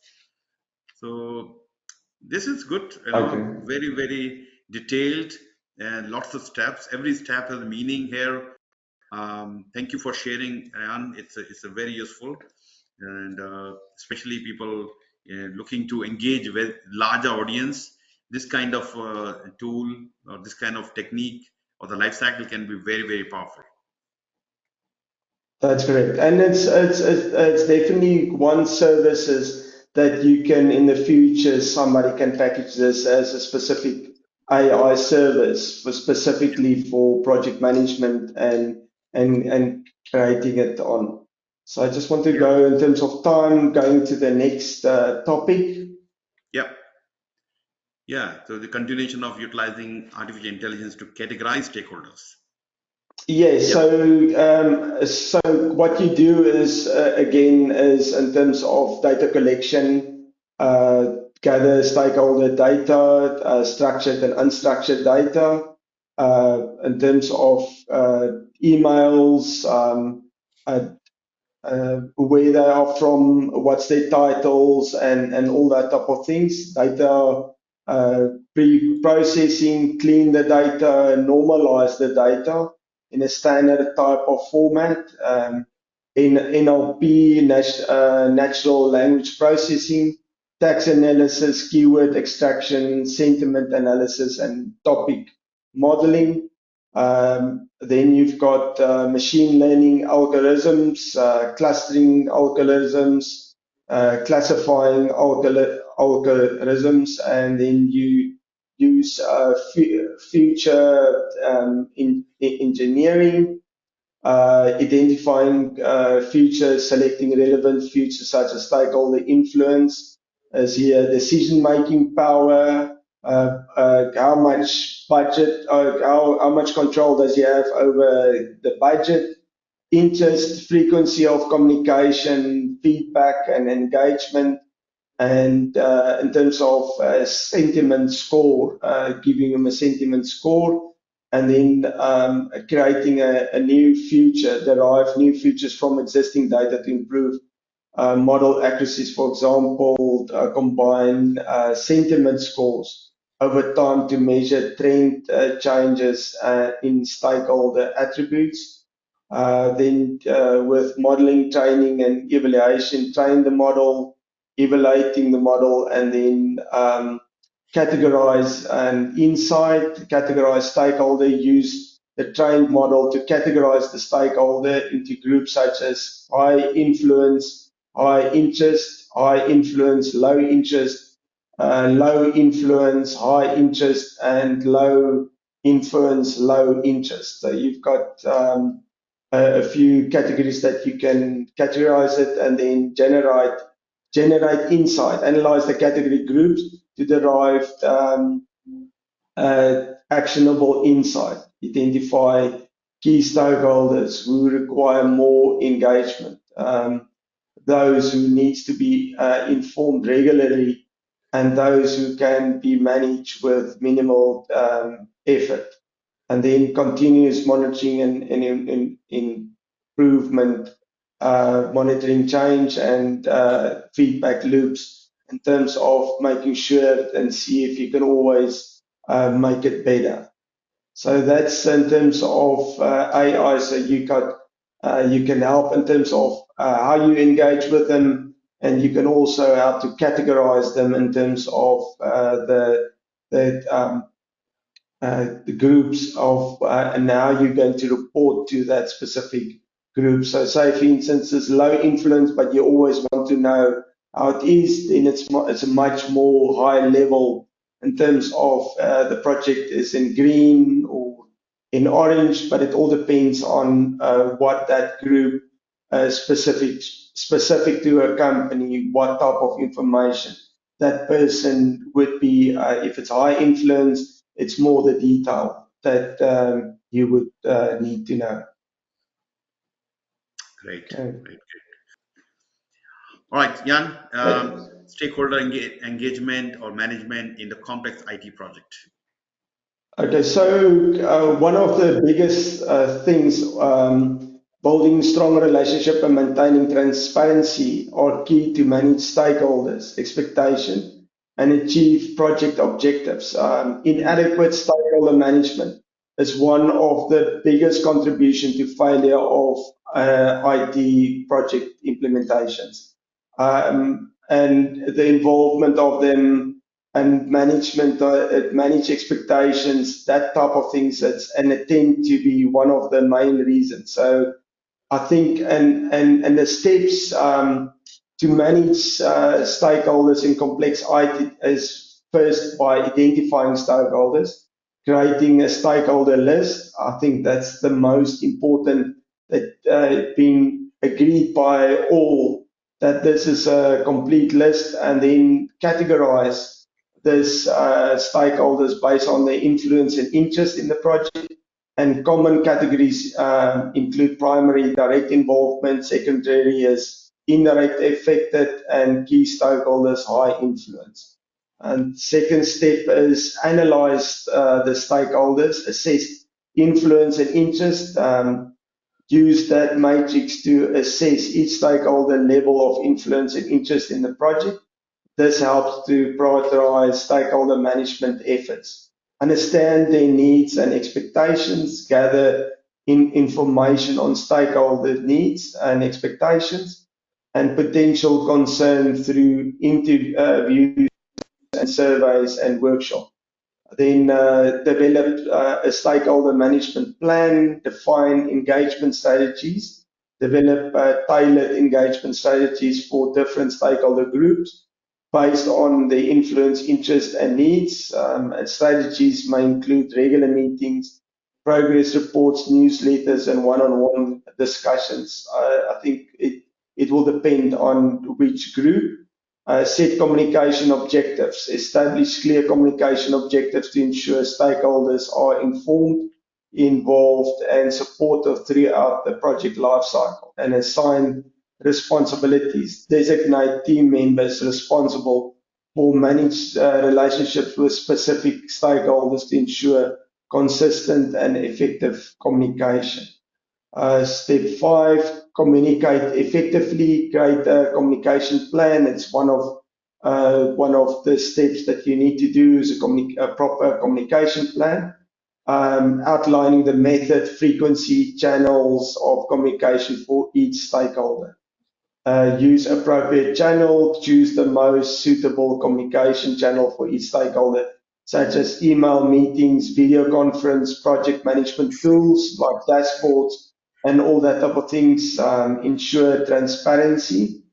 So this is good, Okay. very detailed and lots of steps. Every step has meaning here. Thank you for sharing, Jan. It's a very useful, and especially people looking to engage with larger audience. This kind of tool or this kind of technique or the life cycle can be very powerful. That's correct. And it's definitely one services that you can in the future, somebody can package this as a specific AI service for specifically for project management and creating it on. So I just want to Yeah. go in terms of time, going to the next topic. Yeah. Yeah. So the continuation of utilizing artificial intelligence to categorize stakeholders. Yes, Yep. so what you do is again is in terms of data collection, gather stakeholder data, structured and unstructured data, in terms of emails, uh, where they are from, what's their titles, and all that type of things. Data pre-processing, clean the data, normalize the data in a standard type of format. In NLP, natural language processing, text analysis, keyword extraction, sentiment analysis, and topic modeling. Then you've got machine learning algorithms, clustering algorithms, classifying algorithms, and then you use future engineering, identifying features, selecting relevant features such as stakeholder influence, as here decision-making power, how much budget, how much control does he have over the budget, interest, frequency of communication, feedback and engagement, and in terms of sentiment score, giving them a sentiment score, and then creating a new feature, derive new features from existing data to improve model accuracies. For example, combine sentiment scores over time to measure trend changes in stakeholder attributes. Then with modeling, training, and evaluation, train the model, evaluating the model, and then categorize an insight, categorize stakeholder, use the trained model to categorize the stakeholder into groups such as high influence, high interest, high influence, low interest, low influence, high interest, and low influence, low interest. So you've got a few categories that you can categorize it and then generate insight, analyze the category groups to derive actionable insight, identify key stakeholders who require more engagement, those who needs to be informed regularly, and those who can be managed with minimal effort, and then continuous monitoring and improvement, monitoring change and feedback loops in terms of making sure and see if you can always make it better. So that's in terms of AI. So you can help in terms of how you engage with them, and you can also help to categorize them in terms of the groups of and how you're going to report to that specific group. So say for instance it's low influence, but you always want to know how it is, then it's a much more high level in terms of the project is in green or in orange, but it all depends on what that group specific to a company, what type of information that person would be. If it's high influence, it's more the detail that you would need to know. Great. Okay. Great. All right, Jan. Okay. Stakeholder engagement or management in the complex IT project. Okay, so one of the biggest things, building strong relationship and maintaining transparency are key to manage stakeholders' expectation and achieve project objectives. Inadequate stakeholder management is one of the biggest contribution to failure of IT project implementations. And the involvement of them and management, manage expectations, that type of things. And it tend to be one of the main reasons. So I think, and the steps to manage stakeholders in complex IT is first by identifying stakeholders, creating a stakeholder list. I think that's the most important, that being agreed by all that this is a complete list, and then categorize this stakeholders based on their influence and interest in the project. And common categories include primary direct involvement, secondary is indirect affected, and key stakeholders high influence. And second step is analyze the stakeholders, assess influence and interest, use that matrix to assess each stakeholder level of influence and interest in the project. This helps to prioritize stakeholder management efforts, understand their needs and expectations, gather information on stakeholder needs and expectations, and potential concern through interviews and surveys and workshops. Then develop a stakeholder management plan, define engagement strategies, develop tailored engagement strategies for different stakeholder groups based on the influence, interest, and needs. And strategies may include regular meetings, progress reports, newsletters, and one-on-one discussions. I think it will depend on which group. Set communication objectives, establish clear communication objectives to ensure stakeholders are informed, involved, and supportive throughout the project lifecycle, and assign responsibilities, designate team members responsible for managed relationships with specific stakeholders to ensure consistent and effective communication. Step 5, communicate effectively, create a communication plan. It's one of the steps that you need to do is a proper communication plan, outlining the method, frequency, channels of communication for each stakeholder. Use appropriate channel, choose the most suitable communication channel for each stakeholder, such as email, meetings, video conference, project management tools like dashboards, and all that type of things. Ensure transparency.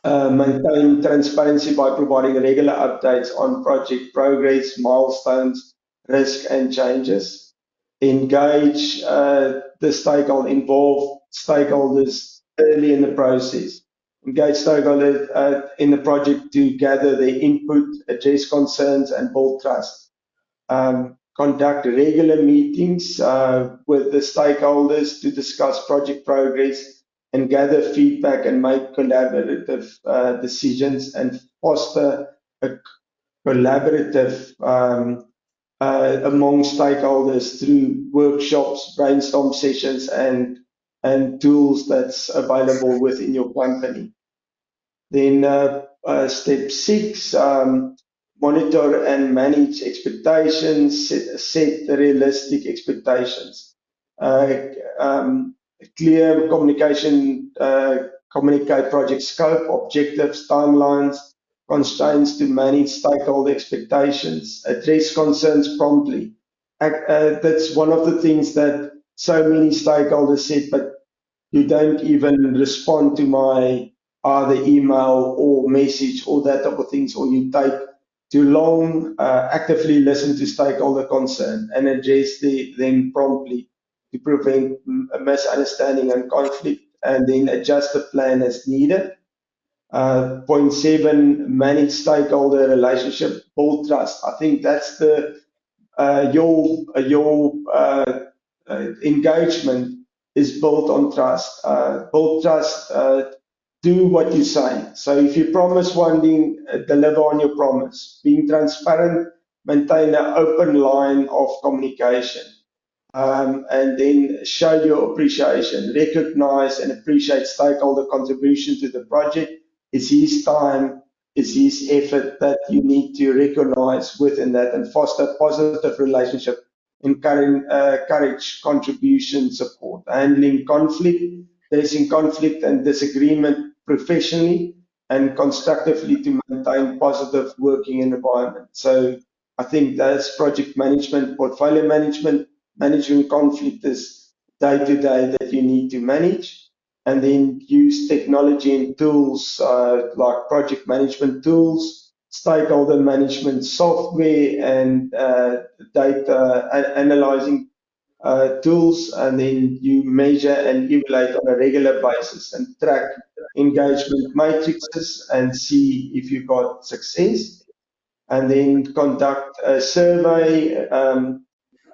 Maintain transparency by providing regular updates on project progress, milestones, risk, and changes. Engage involve stakeholders early in the process. Engage stakeholders in the project to gather their input, address concerns, and build trust. Conduct regular meetings with the stakeholders to discuss project progress and gather feedback and make collaborative decisions, and foster a collaborative among stakeholders through workshops, brainstorm sessions, and tools that's available within your company. Then step 6, monitor and manage expectations, set realistic expectations. Clear communication, communicate project scope, objectives, timelines, constraints to manage stakeholder expectations, address concerns promptly. That's one of the things that so many stakeholders said, but you don't even respond to my either email or message or that type of things, or you take too long. Actively listen to stakeholder concern and address them promptly to prevent misunderstanding and conflict, and then adjust the plan as needed. Point 7, manage stakeholder relationship, build trust. I think that's the your engagement is built on trust. Build trust. Do what you say. So if you promise one thing, deliver on your promise. Being transparent, maintain an open line of communication, and then show your appreciation. Recognize and appreciate stakeholder contribution to the project. It's his time, it's his effort that you need to recognize within that, and foster positive relationship. Encourage contribution support. Handling conflict, facing conflict and disagreement professionally and constructively to maintain positive working environment. So I think that's project management, portfolio management. Managing conflict is day to day that you need to manage, and then use technology and tools like project management tools stakeholder management software and data analyzing tools, and then you measure and evaluate on a regular basis and track engagement matrices and see if you got success, and then conduct a survey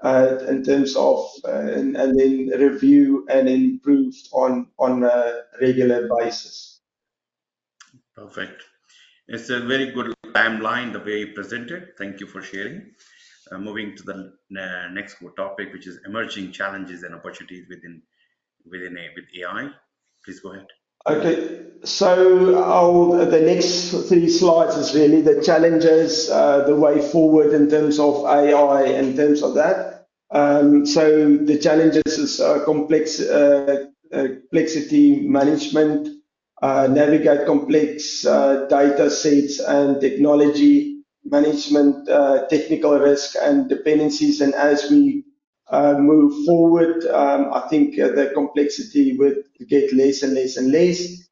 in terms of and then review and improve on a regular basis. Perfect. It's a very good timeline the way you presented. Thank you for sharing. Moving to the next topic, which is emerging challenges and opportunities with AI. Please go ahead. Okay, so the next three slides is really the challenges, the way forward in terms of AI, in terms of that. So the challenges is complexity management, navigate complex data sets and technology management, technical risk and dependencies. And as we move forward, I think the complexity would get less and less and less.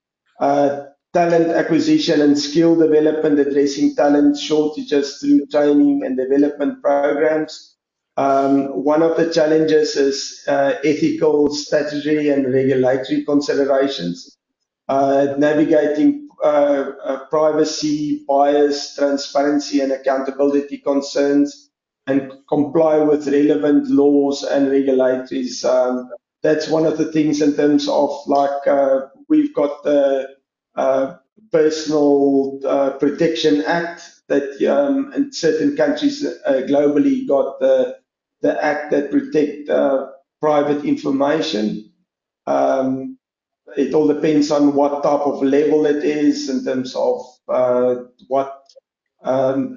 Talent acquisition and skill development, addressing talent shortages through training and development programs. One of the challenges is ethical, statutory and regulatory considerations, navigating privacy, bias, transparency and accountability concerns, and comply with relevant laws and regulatories. That's one of the things in terms of we've got the Personal Protection Act that in certain countries globally got the act that protect private information. It all depends on what type of level it is in terms of what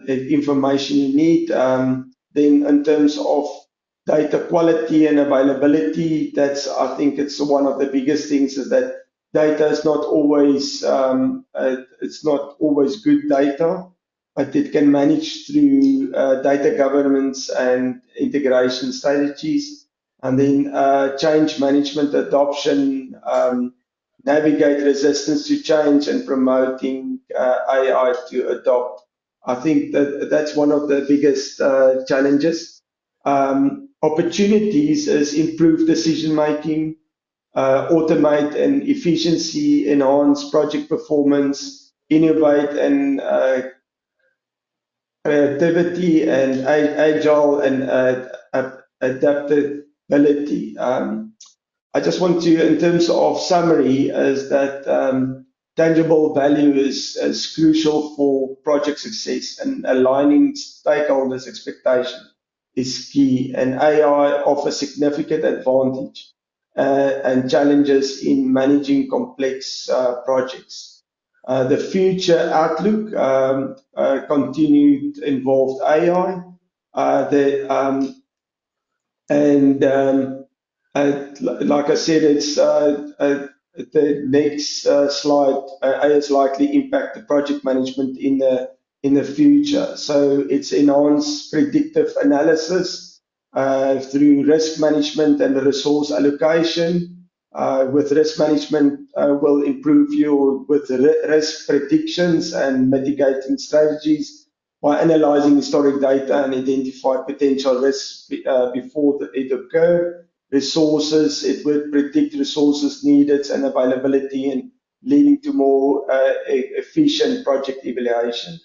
information you need. Then in terms of data quality and availability, I think it's one of the biggest things, is that data is not always it's not always good data, but it can manage through data governance and integration strategies. And then change management adoption, navigate resistance to change and promoting AI to adopt. I think that's one of the biggest challenges. Opportunities is improve decision making, automate and efficiency, enhance project performance, innovate and creativity and agile and adaptability. I just want to, in terms of summary, is that tangible value is crucial for project success, and aligning stakeholders' expectation is key. And AI offers significant advantage and challenges in managing complex projects. The future outlook, continued involved AI, like I said, it's the next slide. AI is likely impact the project management in the future. So it's enhanced predictive analysis through risk management and resource allocation. With risk management, will improve with risk predictions and mitigating strategies by analyzing historic data and identify potential risks before it occur. Resources, it would predict resources needed and availability, and leading to more efficient project evaluation.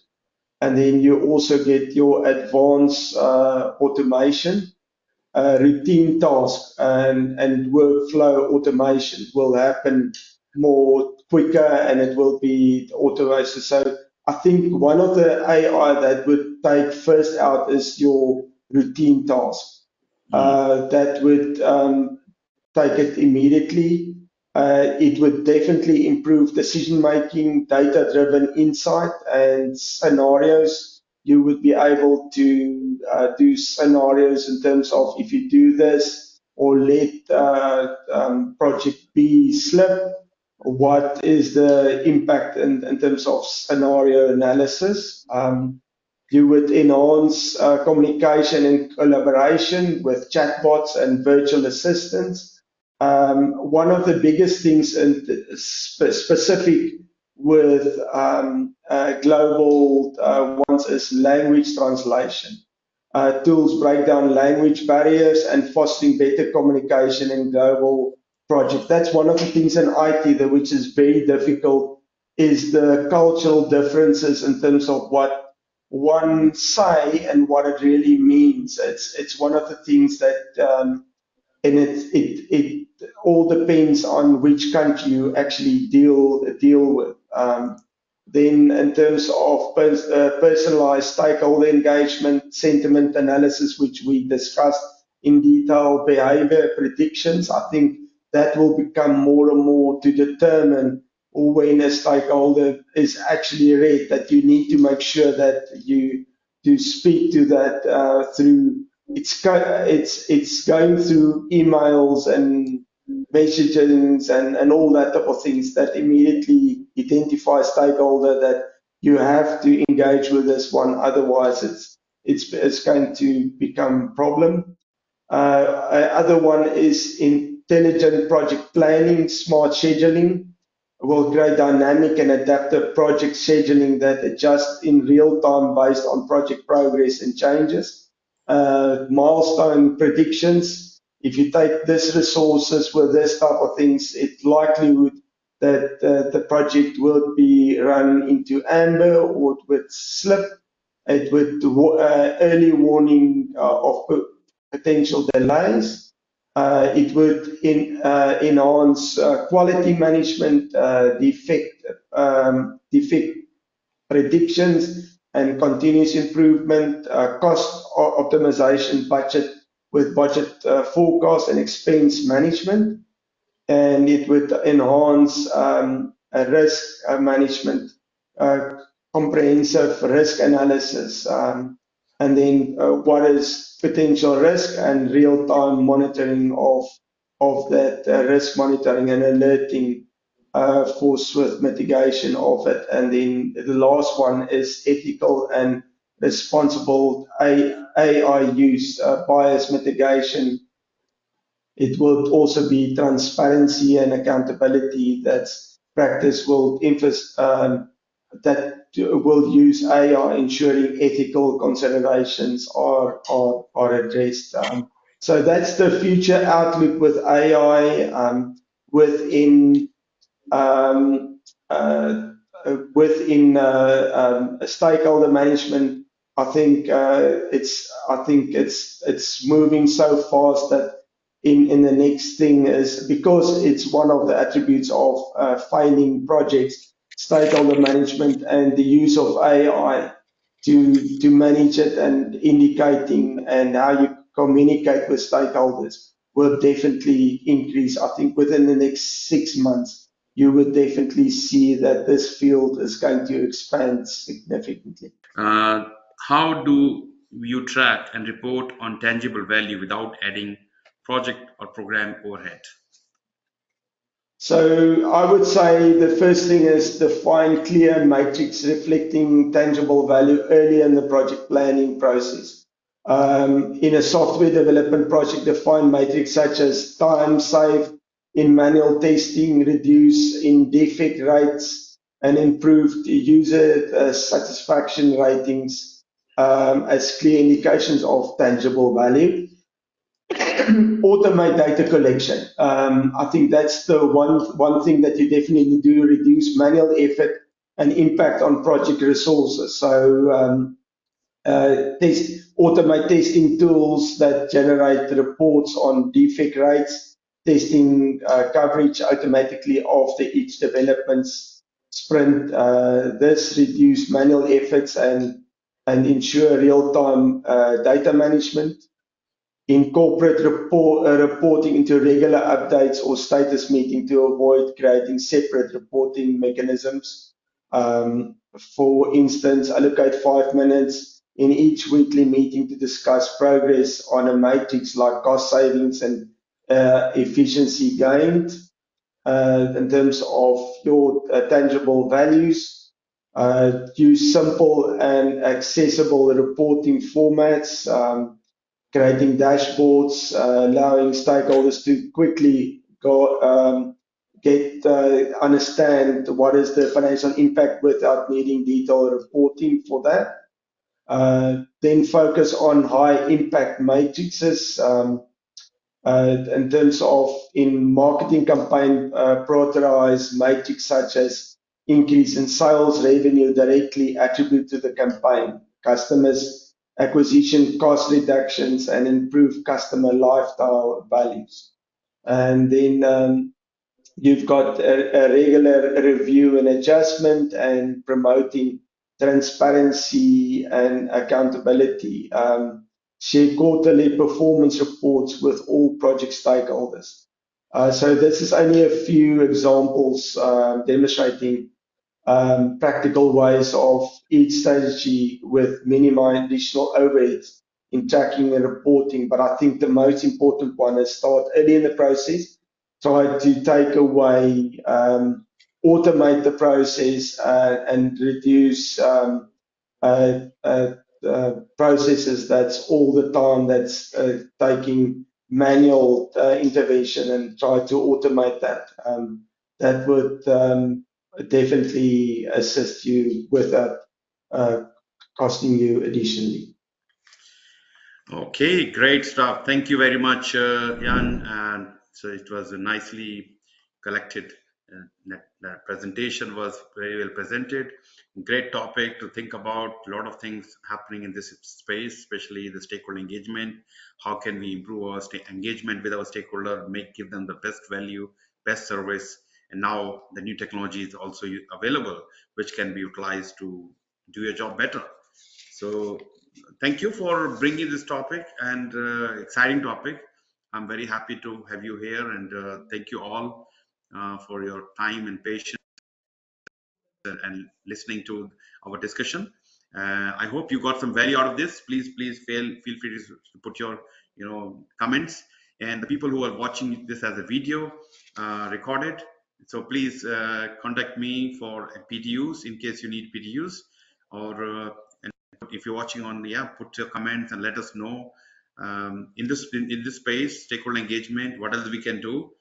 And then you also get your advanced automation, routine tasks and workflow automation will happen more quicker, and it will be automated. So I think one of the AI that would take first out is your routine task. That would take it immediately. It would definitely improve decision making, data driven insight and scenarios. You would be able to do scenarios in terms of, if you do this or let project B slip, what is the impact in terms of scenario analysis. You would enhance communication and collaboration with chatbots and virtual assistants. One of the biggest things and specific with global ones is language translation. Tools break down language barriers and fostering better communication in global projects. That's one of the things in IT that which is very difficult is the cultural differences in terms of what one say and what it really means. It's one of the things that and it all depends on which country you actually deal with. Then, in terms of personalized stakeholder engagement, sentiment analysis, which we discussed in detail, behavior predictions, I think that will become more and more to determine when a stakeholder is actually read. That you need to make sure that you to speak to that through it's going through emails and messagings and all that type of things that immediately identify stakeholder that you have to engage with this one, otherwise it's going to become a problem. Other one is intelligent project planning, smart scheduling will create dynamic and adaptive project scheduling that adjusts in real time based on project progress and changes. Milestone predictions. If you take this resources with this type of things, it likelihood that the project will be run into amber or it would slip. It would early warning of potential delays. It would enhance quality management, defect predictions and continuous improvement, cost optimization, budget forecast and expense management, and it would enhance risk management, comprehensive risk analysis, and then what is potential risk and real-time monitoring of that risk monitoring and alerting for swift mitigation of it. And then the last one is ethical and responsible AI use, bias mitigation. It will also be transparency and accountability. That's practice will that will use AI, ensuring ethical considerations are addressed. So that's the future outlook with AI within um, uh, stakeholder management. I think it's moving so fast that in the next thing is because it's one of the attributes of finding projects, stakeholder management, and the use of AI to manage it and indicating and how you communicate with stakeholders will definitely increase. I think within the next 6 months, you would definitely see that this field is going to expand significantly. Uh, how do you track and report on tangible value without adding project or program overhead? So I would say the first thing is define clear matrix reflecting tangible value early in the project planning process. In a software development project, define matrix such as time saved in manual testing, reduce in defect rates, and improved user satisfaction ratings as clear indications of tangible value. Automate data collection. I think that's the one thing that you definitely do, reduce manual effort and impact on project resources. So automate testing tools that generate reports on defect rates, testing coverage automatically after each development sprint. This reduce manual efforts and ensure real-time data management. Incorporate reporting into regular updates or status meeting to avoid creating separate reporting mechanisms. For instance, allocate 5 minutes in each weekly meeting to discuss progress on a matrix like cost savings and efficiency gained. In terms of your tangible values, use simple and accessible reporting formats. Creating dashboards, allowing stakeholders to quickly understand what is the financial impact without needing detailed reporting for that. Then focus on high impact matrices. In terms of in marketing campaign, prioritize matrix such as increase in sales revenue directly attributed to the campaign, customers acquisition cost reductions, and improve customer lifetime values. And then you've got a regular review and adjustment and promoting transparency and accountability. Share quarterly performance reports with all project stakeholders. So this is only a few examples demonstrating practical ways of each strategy with minimum additional overheads in tracking and reporting. But I think the most important one is start early in the process, try to take away, automate the process and reduce processes that's all the time that's taking manual intervention, and try to automate that. That would definitely assist you without costing you additionally. Okay, great stuff. Thank you very much, Jan. And so it was a nicely collected. That presentation was very well presented. Great topic to think about. A lot of things happening in this space, especially the stakeholder engagement. How can we improve our engagement with our stakeholder, give them the best value, best service, and now the new technology is also available, which can be utilized to do your job better. So thank you for bringing this topic and exciting topic. I'm very happy to have you here, and thank you all for your time and patience and listening to our discussion. I hope you got some value out of this. Please feel free to put your comments, and the people who are watching this as a video recorded. So please contact me for PDUs in case you need PDUs, or if you're watching on put your comments and let us know in this space, stakeholder engagement, what else we can do,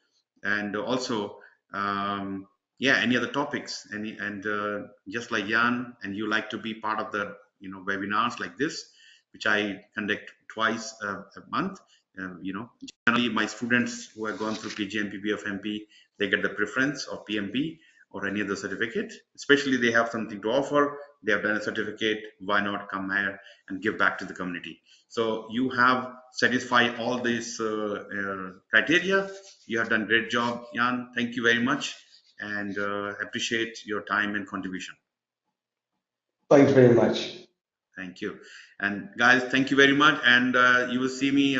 and also any other topics, and just like Jan and you like to be part of the webinars like this, which I conduct twice a month. Generally my students who have gone through PgMP PfMP, they get the preference of PMP or any other certificate, especially they have something to offer, they have done a certificate, why not come here and give back to the community. So you have satisfied all these criteria. You have done great job, Jan. Thank you very much, and appreciate your time and contribution. Thanks very much. Thank you. And guys, thank you very much, and you will see me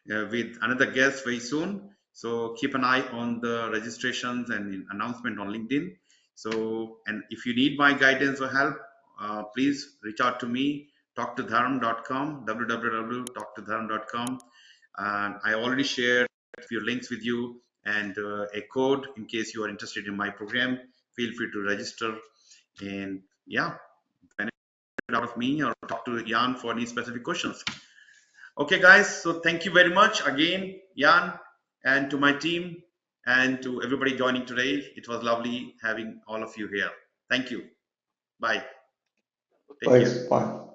with another guest very soon. So keep an eye on the registrations and announcement on LinkedIn. So, and if you need my guidance or help, please reach out to me, talktodharam.com, www.talktodharam.com. I already shared a few links with you and a code in case you are interested in my program. Feel free to register, and benefit out of me or talk to Jan for any specific questions. Okay, guys, so thank you very much again, Jan, and to my team, and to everybody joining today. It was lovely having all of you here. Thank you. Bye. Take Thanks. care. Bye.